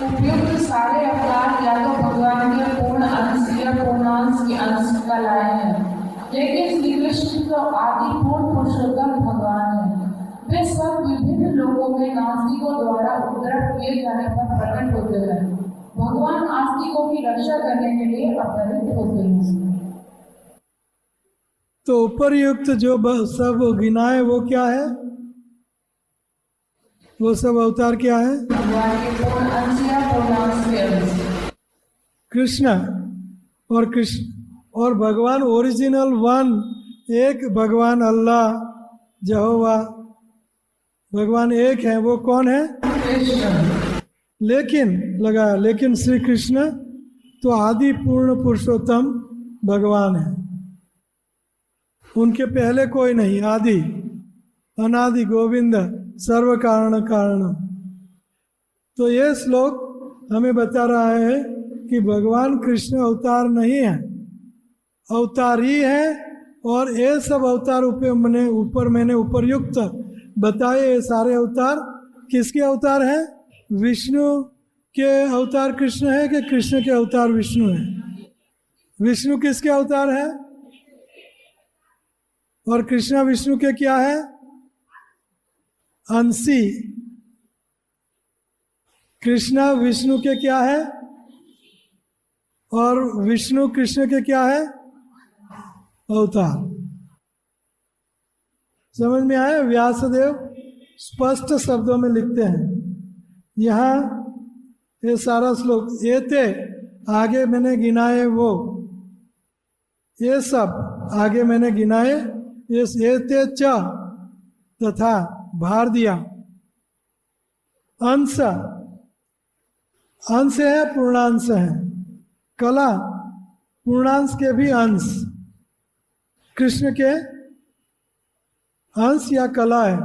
उपयुक्त सारे अवतार या तो भगवान के पूर्ण अंश या पूर्णांश के अंश का लाए हैं, लेकिन श्री कृष्ण तो आदि पूर्ण पुरुषोत्तम भगवान है। वे सब विभिन्न लोगों में नास्तिकों द्वारा उपद्रव किए जाने पर प्रकट होते हैं। भगवान आस्तिकों की रक्षा करने के लिए अवतरित होते हैं। तो उपरयुक्त जो सब गिनाए वो क्या है? वो सब अवतार क्या है? भगवान के पूर्ण अंश या पूर्णांश के अंश। कृष्ण और भगवान ओरिजिनल वन, एक भगवान अल्लाह यहोवा, भगवान एक है। वो कौन है? कृष्ण। लेकिन श्री कृष्ण तो आदि पूर्ण पुरुषोत्तम भगवान है। उनके पहले कोई नहीं, आदि अनादि गोविंद सर्व कारण कारणम। तो ये श्लोक हमें बता रहा है कि भगवान कृष्ण अवतार नहीं है, अवतारी है। और ये सब अवतार ऊपर मैंने उपरयुक्त बताए। ये सारे अवतार किसके अवतार हैं? विष्णु के अवतार कृष्ण है कि कृष्ण के अवतार विष्णु है? विष्णु किसके अवतार है? और कृष्ण विष्णु के क्या है? अंशी। कृष्ण विष्णु के क्या है? और विष्णु कृष्ण के क्या है? अवतार। समझ में आया? व्यासदेव स्पष्ट शब्दों में लिखते हैं। यहाँ ये सारा श्लोक एते आगे मैंने गिनाए, वो ये सब आगे मैंने गिनाए। ये एते च तथा भार दिया। अंश, अंश है, पूर्णांश है। कला, पूर्णांश के भी अंश। कृष्ण के अंश या कला है।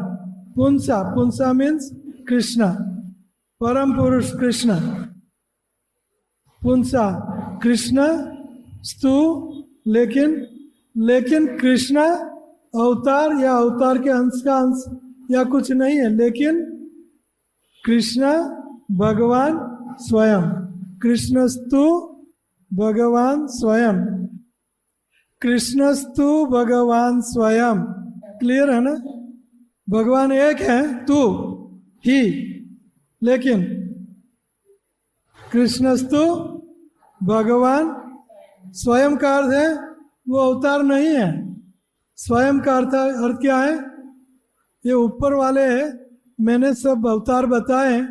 पुंसा, पुंसा मीन्स कृष्ण, परम पुरुष कृष्ण। पुंसा कृष्ण स्तु, लेकिन कृष्ण अवतार या अवतार के अंश का अंश या कुछ नहीं है। लेकिन कृष्ण भगवान स्वयं। कृष्णस्तु भगवान स्वयं, कृष्णस्तु भगवान स्वयं। क्लियर है ना? भगवान एक है, तू ही, लेकिन कृष्णस्तु भगवान स्वयं का अर्थ है वो अवतार नहीं है। स्वयं का अर्थ क्या है? ये ऊपर वाले मैंने सब अवतार बताए,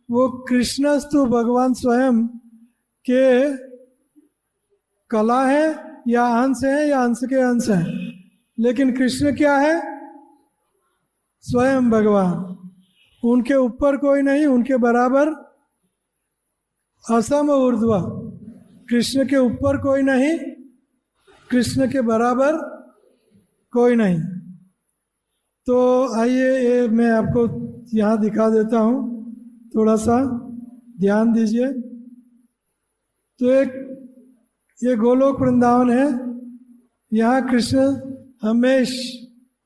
वो कृष्णस्तु भगवान स्वयं के कला है या अंश है या अंश के अंश है। लेकिन कृष्ण क्या है? स्वयं भगवान। उनके ऊपर कोई नहीं, उनके बराबर असम ऊर्ध्व। कृष्ण के ऊपर कोई नहीं, कृष्ण के बराबर कोई नहीं। तो आइए ये मैं आपको यहाँ दिखा देता हूँ, थोड़ा सा ध्यान दीजिए। तो एक ये गोलोक वृंदावन है, यहाँ कृष्ण हमेश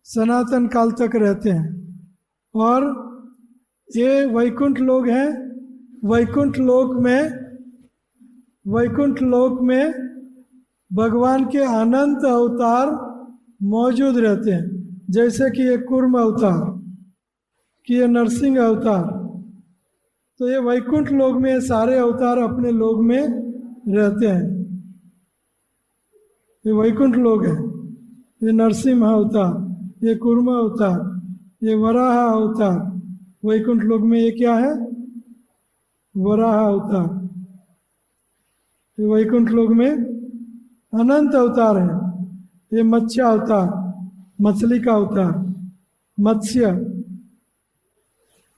सनातन काल तक रहते हैं। और ये वैकुंठ लोक हैं, वैकुंठ लोक में भगवान के अनंत अवतार मौजूद रहते हैं। जैसे कि ये कूर्म अवतार, कि ये नरसिंह अवतार। तो ये वैकुंठ लोक में ये सारे अवतार अपने लोक में रहते हैं। ये वैकुंठ लोक है, ये नरसिंह अवतार, ये कूर्म अवतार, ये वराह अवतार। वैकुंठ लोक में ये क्या है? वराह अवतार। ये वैकुंठ लोक में अनंत अवतार है। ये मत्स्य अवतार, मछली का अवतार,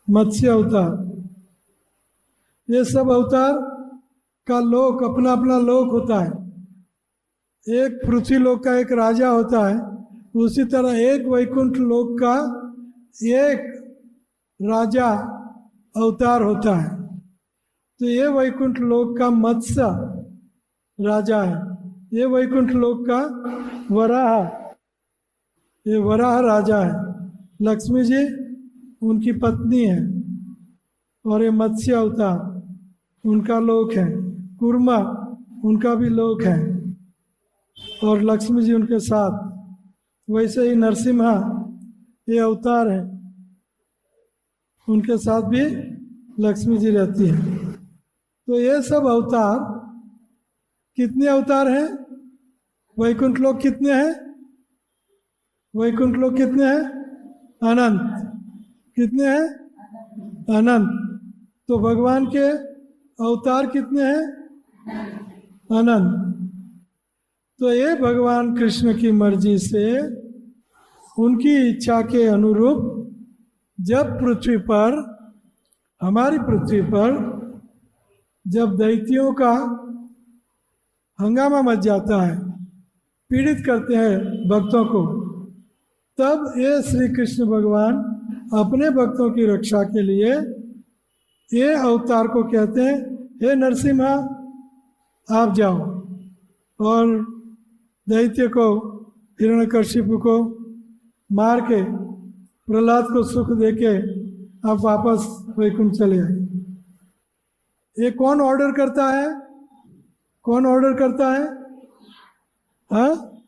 मत्स्य अवतार। ये सब अवतार का लोक अपना अपना लोक होता है। एक पृथ्वी लोक का एक राजा होता है, उसी तरह एक वैकुंठ लोक का एक राजा अवतार होता है। तो ये वैकुंठ लोक का मत्स्य राजा है, ये वैकुंठ लोक का वराह, ये वराह राजा है। लक्ष्मी जी उनकी पत्नी है। और ये मत्स्य अवतार उनका लोक है। कूर्मा उनका भी लोक है, और लक्ष्मी जी उनके साथ। वैसे ही नरसिम्हा ये अवतार है, उनके साथ भी लक्ष्मी जी रहती है। तो ये सब अवतार, कितने अवतार हैं? वैकुंठ लोक कितने हैं? वैकुंठ लोक कितने हैं? अनंत। कितने हैं? अनंत। तो भगवान के अवतार कितने हैं? अनंत। तो ये भगवान कृष्ण की मर्जी से, उनकी इच्छा के अनुरूप, जब पृथ्वी पर, हमारी पृथ्वी पर जब दैत्यों का हंगामा मच जाता है, पीड़ित करते हैं भक्तों को, तब ये श्री कृष्ण भगवान अपने भक्तों की रक्षा के लिए ये अवतार को कहते हैं, हे नरसिम्हा आप जाओ और दैत्य को, हिरण्यकशिपु को मार के, प्रहलाद को सुख देके आप वापस वैकुंठ चले आए। ये कौन ऑर्डर करता है? कौन ऑर्डर करता है? हाँ,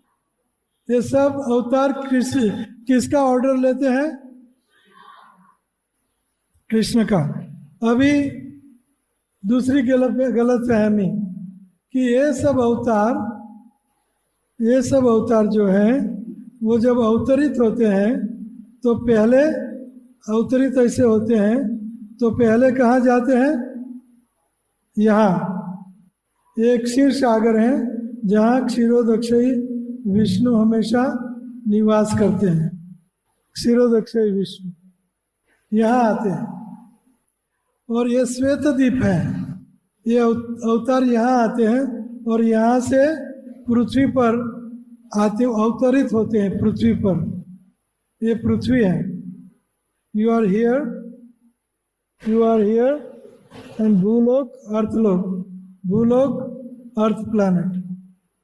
ये सब अवतार किसका ऑर्डर लेते हैं? कृष्ण का। अभी दूसरी गलत फहमी कि ये सब अवतार जो हैं वो जब अवतरित होते हैं तो पहले अवतरित ऐसे होते हैं तो पहले कहाँ जाते हैं? यहाँ एक क्षीर सागर है जहाँ क्षीरोदक्षयी विष्णु हमेशा निवास करते हैं। क्षीरोदक्षयी विष्णु यहाँ आते हैं। और ये श्वेत द्वीप है, ये अवतार यहाँ आते हैं और यहाँ से पृथ्वी पर आते, अवतरित होते हैं पृथ्वी पर। ये पृथ्वी है। यू आर हियर एंड भूलोक, अर्थलोक, भूलोक अर्थ प्लैनेट।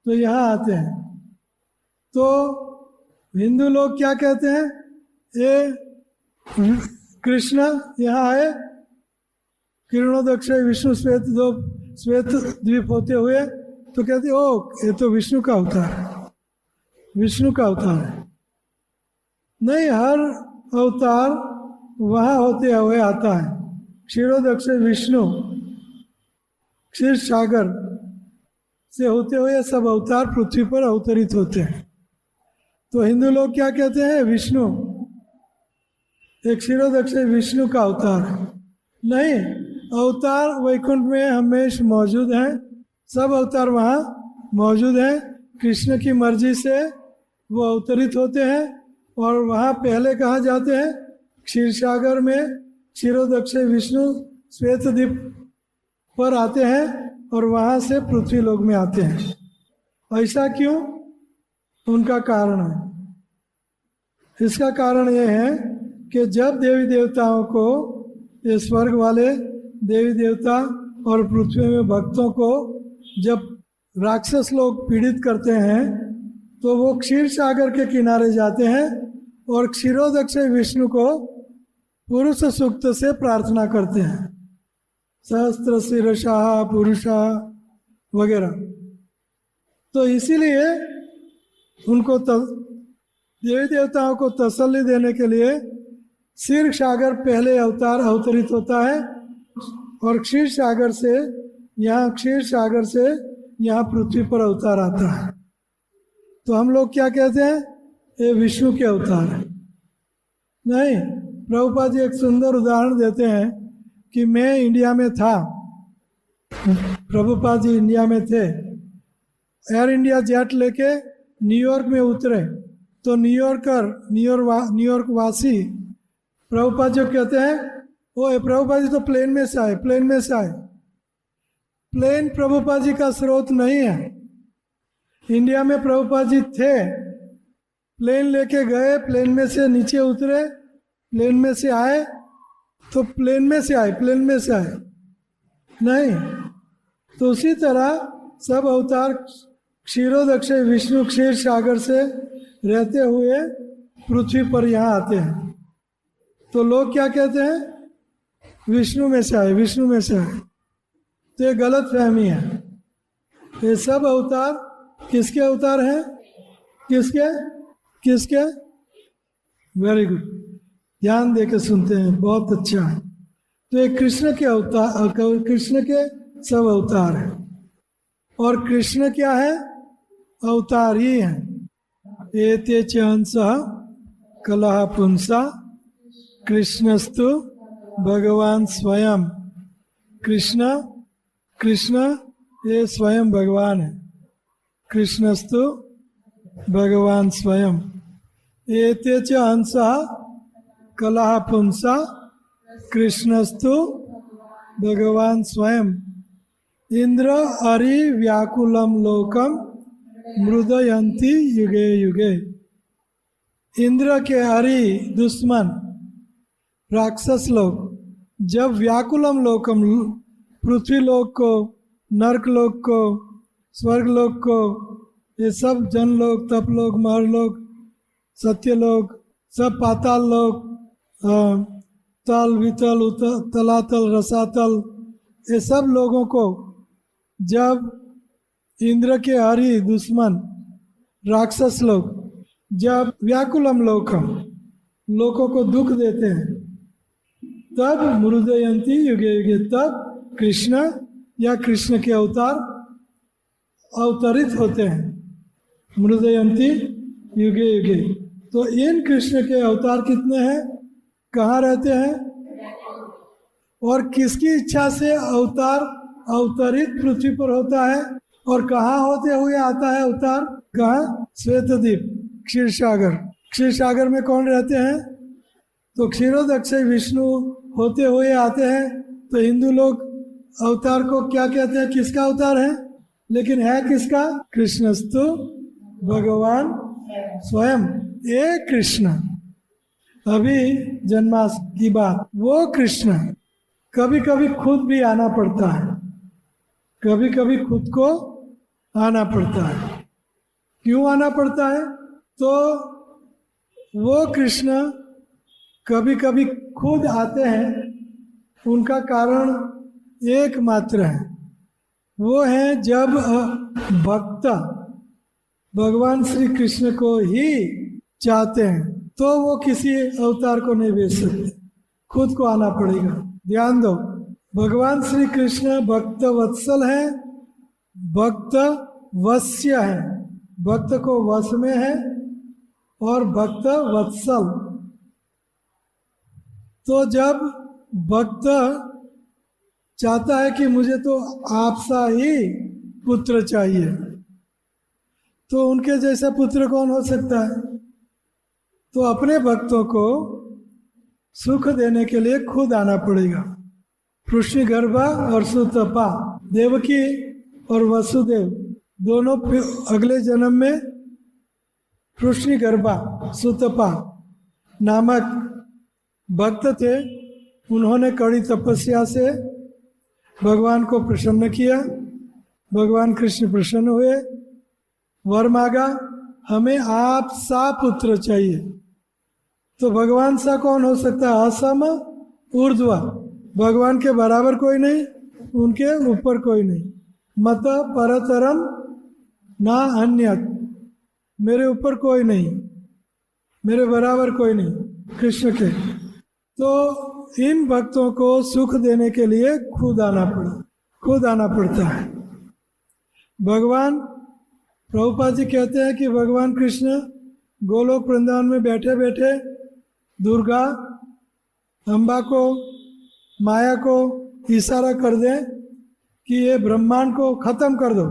तो यहाँ आते हैं। तो हिंदू लोग क्या कहते हैं? ये कृष्ण यहाँ आए, किरणोदक्षय विष्णु श्वेत द्वीप होते हुए तो कहते ओ ये तो विष्णु का अवतार है, विष्णु का अवतार है। नहीं, हर अवतार वहाँ होते हुए आता है। क्षीरोदक से विष्णु, क्षीर सागर से होते हुए सब अवतार पृथ्वी पर अवतरित होते हैं। तो हिंदू लोग क्या कहते हैं? विष्णु एक क्षीरोदक से विष्णु का अवतार है। नहीं, अवतार वैकुंठ में हमेशा मौजूद हैं, सब अवतार वहाँ मौजूद हैं। कृष्ण की मर्जी से वो अवतरित होते हैं और वहाँ पहले कहाँ जाते हैं? क्षीर सागर में क्षीरोदक से विष्णु श्वेत द्वीप पर आते हैं और वहाँ से पृथ्वी लोक में आते हैं। ऐसा क्यों? उनका कारण है। इसका कारण यह है कि जब देवी देवताओं को, ये स्वर्ग वाले देवी देवता और पृथ्वी में भक्तों को जब राक्षस लोग पीड़ित करते हैं तो वो क्षीर सागर के किनारे जाते हैं और क्षीरोदक से विष्णु को पुरुष सूक्त से प्रार्थना करते हैं, सहस्त्र शीर्षा पुरुषा वगैरह। तो इसीलिए उनको देवी देवताओं को तसल्ली देने के लिए क्षीर सागर पहले अवतार अवतरित होता है और क्षीर सागर से यहाँ पृथ्वी पर अवतार आता है। तो हम लोग क्या कहते हैं? ये विष्णु के अवतार है। नहीं, प्रभुपाद जी एक सुंदर उदाहरण देते हैं कि मैं इंडिया में था, प्रभुपाद जी इंडिया में थे, एयर इंडिया जेट लेके न्यूयॉर्क में उतरे तो न्यूयॉर्क वासी प्रभुपाद जी कहते हैं वो प्रभुपाद जी तो प्लेन में से आए। प्लेन प्रभुपाद जी का स्रोत नहीं है। इंडिया में प्रभुपाद जी थे, प्लेन लेके गए, प्लेन में से नीचे उतरे, प्लेन में से आए तो प्लेन में से आए नहीं। तो उसी तरह सब अवतार क्षीरोदक से विष्णु क्षीर सागर से रहते हुए पृथ्वी पर यहाँ आते हैं। तो लोग क्या कहते हैं? विष्णु में से आए। तो ये गलत फहमी है। ये सब अवतार किसके अवतार हैं? किसके? वेरी गुड, ध्यान दे के सुनते हैं, बहुत अच्छा है। तो ये कृष्ण के अवतार, कृष्ण के सब अवतार हैं। और कृष्ण क्या है? अवतार ही है। एते च हंसः कलह पुंसा कृष्णस्तु भगवान स्वयं। कृष्ण ये स्वयं भगवान है। कृष्णस्तु भगवान स्वयं। एते च हंसः कलह पुंसा कृष्णस्तु भगवान स्वयं। इंद्र अरि व्याकुलम लोकम मृदयंती युगे युगे। इंद्र के हरि दुश्मन राक्षस लोग जब व्याकुलम लोकम पृथ्वी लोक को, नरक लोक को, स्वर्ग लोक को, ये सब जन लोग, तप लोग, महर लोग, सत्य लोग, सब पाताल लोग, तल वितल तलातल रसातल, ये सब लोगों को जब इंद्र के हरि दुश्मन राक्षस लोग जब व्याकुलम लोकम लोगों को दुख देते हैं तब मृदयंती युगे युगे, तब कृष्ण या कृष्ण के अवतार अवतरित होते हैं। मृदयंती युगे युगे। तो इन कृष्ण के अवतार कितने हैं? कहाँ रहते हैं? और किसकी इच्छा से अवतार अवतरित पृथ्वी पर होता है? और कहाँ होते हुए आता है अवतार? कहाँ? श्वेतद्वीप, क्षीर सागर। क्षीर सागर में कौन रहते हैं? तो क्षीरोदक से विष्णु होते हुए आते हैं। तो हिंदू लोग अवतार को क्या कहते हैं? किसका अवतार है? लेकिन है किसका? कृष्णस्तु भगवान स्वयं। ये कृष्ण अभी जन्माष्टमी की बात, वो कृष्ण कभी कभी खुद भी आना पड़ता है, कभी कभी खुद को आना पड़ता है। क्यों आना पड़ता है? तो वो कृष्ण कभी कभी खुद आते हैं, उनका कारण एकमात्र है, वो है जब भक्त भगवान श्री कृष्ण को ही चाहते हैं, तो वो किसी अवतार को नहीं भेज सकते, खुद को आना पड़ेगा। ध्यान दो, भगवान श्री कृष्ण भक्त वत्सल है, भक्त वश्य है, भक्त को वश में है, और भक्त वत्सल। तो जब भक्त चाहता है कि मुझे तो आपसा ही पुत्र चाहिए, तो उनके जैसा पुत्र कौन हो सकता है? तो अपने भक्तों को सुख देने के लिए खुद आना पड़ेगा। कृष्णगर्भा और सुतपा, देवकी और वसुदेव दोनों अगले जन्म में कृष्णगर्भा सुतपा नामक भक्त थे। उन्होंने कड़ी तपस्या से भगवान को प्रसन्न किया, भगवान कृष्ण प्रसन्न हुए, वर मांगा, हमें आप सा पुत्र चाहिए। तो भगवान सा कौन हो सकता है? असम ऊर्ध्व, भगवान के बराबर कोई नहीं, उनके ऊपर कोई नहीं। मत परतरम ना अन्यत, मेरे ऊपर कोई नहीं, मेरे बराबर कोई नहीं कृष्ण के। तो इन भक्तों को सुख देने के लिए खुद आना पड़ता है। भगवान प्रभुपाद जी कहते हैं कि भगवान कृष्ण गोलोक वृंदावन में बैठे बैठे दुर्गा अम्बा को, माया को इशारा कर दें कि ये ब्रह्मांड को खत्म कर दो,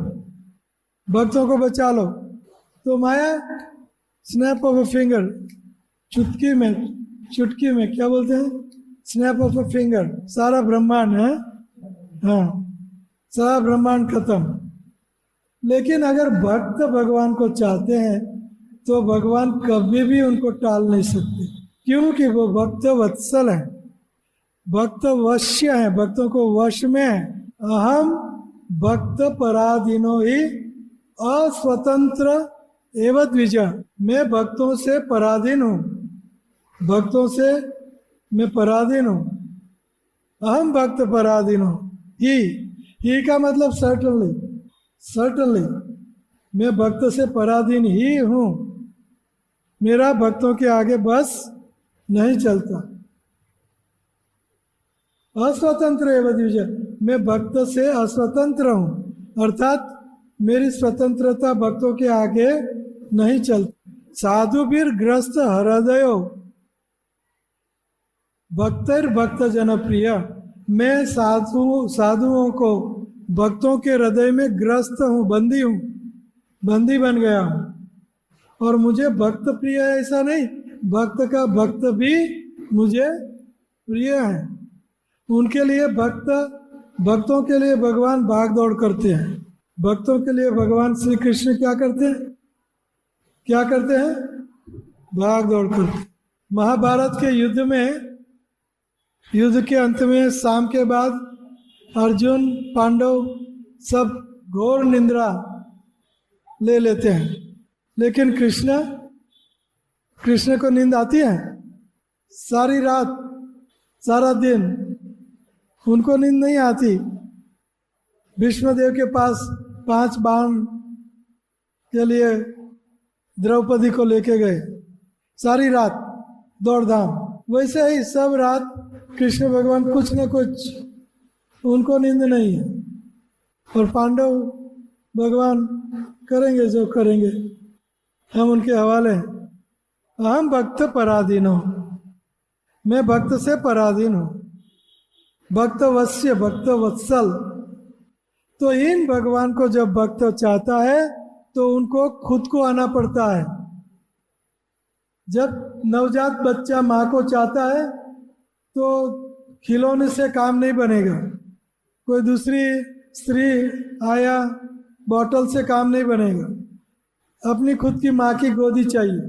भक्तों को बचा लो। तो माया स्नैप ऑफ अ फिंगर, चुटकी में क्या बोलते हैं? स्नैप ऑफ अ फिंगर, सारा ब्रह्मांड है, हाँ, सारा ब्रह्मांड खत्म। लेकिन अगर भक्त भगवान को चाहते हैं तो भगवान कभी भी उनको टाल नहीं सकते, क्योंकि वो भक्त वत्सल है, भक्त वश्य है, भक्तों को वश में है। अहम भक्त पराधीनो ही अस्वतंत्र एवं द्विज, मैं भक्तों से पराधीन हूँ, भक्तों से मैं पराधीन हूँ। अहम भक्त पराधीन हूँ, ही का मतलब सर्टनली मैं भक्त से पराधीन ही हूँ, मेरा भक्तों के आगे बस नहीं चलता। अस्वतंत्र एवं द्विज, मैं भक्त से अस्वतंत्र हूँ, अर्थात मेरी स्वतंत्रता भक्तों के आगे नहीं चलती। साधुवीर ग्रस्त हृदयो भक्त जनप्रिय, मैं साधुओं को भक्तों के हृदय में ग्रस्त हूँ, बंदी बन गया हूँ। और मुझे भक्त प्रिय है ऐसा नहीं, भक्त का भक्त भी मुझे प्रिय है। उनके लिए भक्तों के लिए भगवान भाग दौड़ करते हैं। भक्तों के लिए भगवान श्री कृष्ण क्या करते हैं? भाग दौड़ करते। महाभारत के युद्ध के अंत में शाम के बाद अर्जुन पांडव सब घोर निंद्रा ले लेते हैं, लेकिन कृष्ण को नींद आती है? सारी रात सारा दिन उनको नींद नहीं आती। भीष्मदेव के पास 5 बाण के लिए द्रौपदी को लेके गए, सारी रात दौड़ धाम। वैसे ही सब रात कृष्ण भगवान कुछ न कुछ, उनको नींद नहीं है, और पांडव भगवान करेंगे जो करेंगे, हम उनके हवाले हैं। अहम भक्त पराधीन हूँ, मैं भक्त से पराधीन हूँ, भक्त वश्य, भक्त वत्सल। तो इन भगवान को जब भक्त चाहता है तो उनको खुद को आना पड़ता है। जब नवजात बच्चा माँ को चाहता है तो खिलौने से काम नहीं बनेगा, कोई दूसरी स्त्री आया बॉटल से काम नहीं बनेगा, अपनी खुद की माँ की गोदी चाहिए,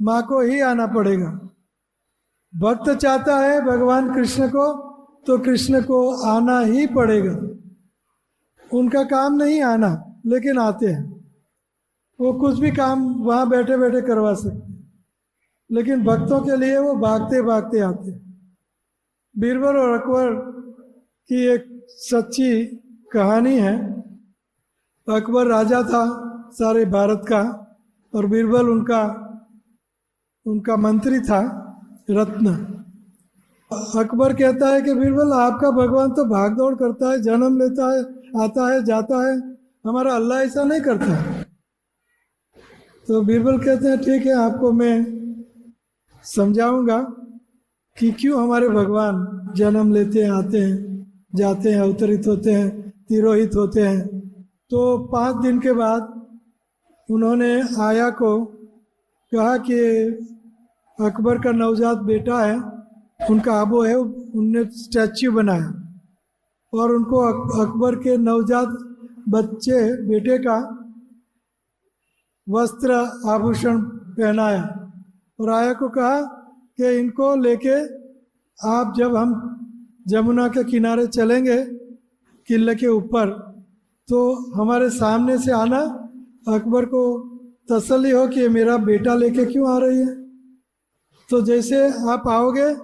माँ को ही आना पड़ेगा। भक्त चाहता है भगवान कृष्ण को तो कृष्ण को आना ही पड़ेगा। उनका काम नहीं आना, लेकिन आते हैं, वो कुछ भी काम वहाँ बैठे बैठे करवा सकते, लेकिन भक्तों के लिए वो भागते भागते आते हैं। बीरबल और अकबर की एक सच्ची कहानी है। अकबर राजा था सारे भारत का, और बीरबल उनका मंत्री था, रत्न। अकबर कहता है कि बीरबल, आपका भगवान तो भाग दौड़ करता है, जन्म लेता है, आता है, जाता है, हमारा अल्लाह ऐसा नहीं करता। तो बीरबल कहते हैं ठीक है, आपको मैं समझाऊंगा कि क्यों हमारे भगवान जन्म लेते हैं, आते हैं, जाते हैं, अवतरित होते हैं, तिरोहित होते हैं। तो 5 दिन के बाद उन्होंने आया को कहा कि अकबर का नवजात बेटा है, उनका आबो है, उनने स्टैच्यू बनाया और उनको अकबर के नवजात बच्चे बेटे का वस्त्र आभूषण पहनाया और आया को कहा कि इनको लेके आप, जब हम जमुना के किनारे चलेंगे किले के ऊपर, तो हमारे सामने से आना, अकबर को तसल्ली हो कि मेरा बेटा लेके क्यों आ रही है। तो जैसे आप आओगे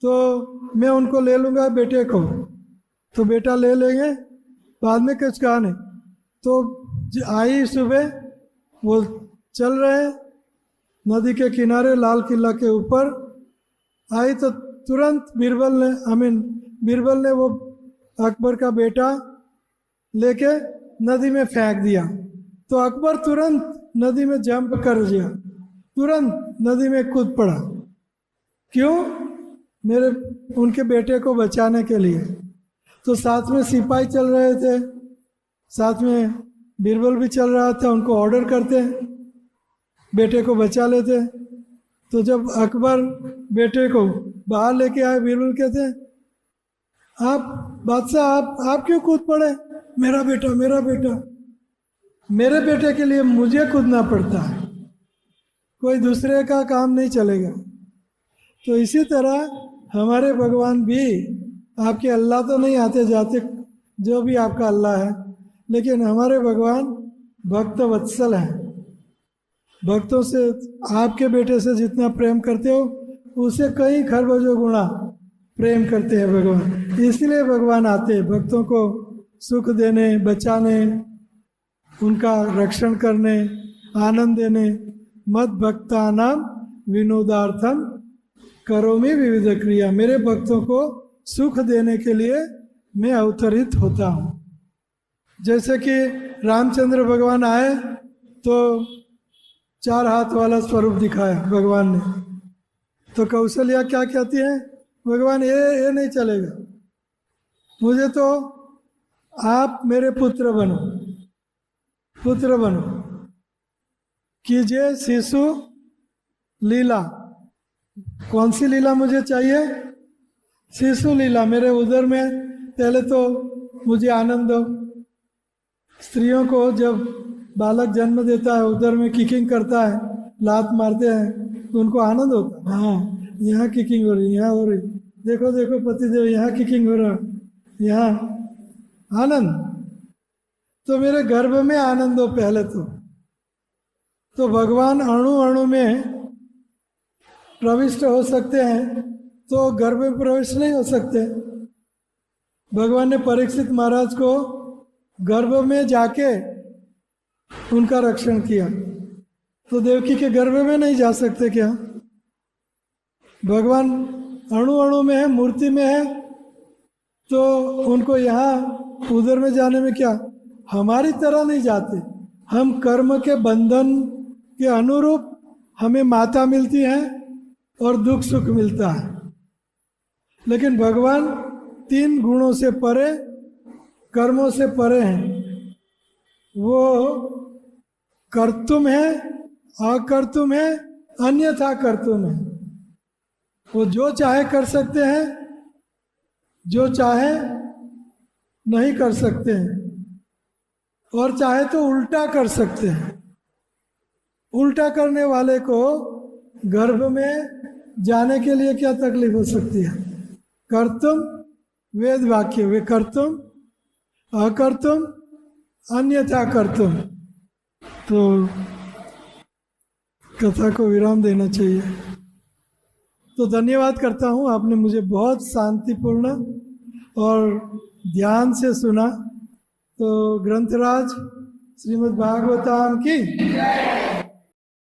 तो मैं उनको ले लूँगा, बेटे को, तो बेटा ले लेंगे, बाद में कुछ कहा नहीं। तो आई सुबह, वो चल रहे नदी के किनारे, लाल किला के ऊपर आई, तो तुरंत बीरबल ने वो अकबर का बेटा लेके नदी में फेंक दिया। तो अकबर तुरंत नदी में जंप कर दिया, तुरंत नदी में कूद पड़ा। क्यों? उनके बेटे को बचाने के लिए। तो साथ में सिपाही चल रहे थे, साथ में बीरबल भी चल रहा था, उनको ऑर्डर करते, बेटे को बचा लेते। तो जब अकबर बेटे को बाहर लेके आए, बीरबल कहते हैं, आप बादशाह, आप क्यों कूद पड़े? मेरा बेटा, मेरा बेटा, मेरे बेटे के लिए मुझे कूदना पड़ता है, कोई दूसरे का काम नहीं चलेगा। तो इसी तरह हमारे भगवान भी, आपके अल्लाह तो नहीं आते जाते, जो भी आपका अल्लाह है, लेकिन हमारे भगवान भक्त वत्सल हैं। भक्तों से, आपके बेटे से जितना प्रेम करते हो, उसे कई खरबजों गुणा प्रेम करते हैं भगवान। इसलिए भगवान आते हैं भक्तों को सुख देने, बचाने, उनका रक्षण करने, आनंद देने। मद भक्तानाम विनोदार्थम करोमि विविध क्रिया। मेरे भक्तों को सुख देने के लिए मैं अवतरित होता हूँ। जैसे कि रामचंद्र भगवान आए तो 4 हाथ वाला स्वरूप दिखाया भगवान ने। तो कौशल्या क्या कहती है? भगवान ये नहीं चलेगा, मुझे तो आप मेरे पुत्र बनो, पुत्र बनो, कीजिए शिशु लीला। कौन सी लीला मुझे चाहिए? शिशु लीला। मेरे उदर में पहले तो मुझे आनंद दो। स्त्रियों को जब बालक जन्म देता है, उदर में किकिंग करता है, लात मारते हैं, तो उनको आनंद होता है। हाँ, यहाँ किकिंग हो रही, यहाँ हो रही, देखो देखो पतिदेव, यहाँ किकिंग हो रहा, यहाँ आनंद। तो मेरे गर्भ में आनंद हो पहले तो भगवान अणु अणु में प्रविष्ट हो सकते हैं, तो गर्भ में प्रवेश नहीं हो सकते। भगवान ने परीक्षित महाराज को गर्भ में जाके उनका रक्षण किया, तो देवकी के गर्भ में नहीं जा सकते क्या? भगवान अणु अणु में है, मूर्ति में है, तो उनको यहाँ उधर में जाने में क्या? हमारी तरह नहीं जाते। हम कर्म के बंधन के अनुरूप हमें माता मिलती है और दुख सुख मिलता है, लेकिन भगवान 3 गुणों से परे, कर्मों से परे हैं। वो कर्तुम है, अकर्तुम है, अन्यथा कर्तुम है। वो जो चाहे कर सकते हैं, जो चाहे नहीं कर सकते हैं, और चाहे तो उल्टा कर सकते हैं। उल्टा करने वाले को गर्भ में जाने के लिए क्या तकलीफ हो सकती है? कर्तुम वेद वाक्य, वे कर्तुम, अकर्तुम, अन्यथा कर्तुम। तो कथा को विराम देना चाहिए। तो धन्यवाद करता हूँ, आपने मुझे बहुत शांतिपूर्ण और ध्यान से सुना। तो ग्रंथराज श्रीमद् भागवतम की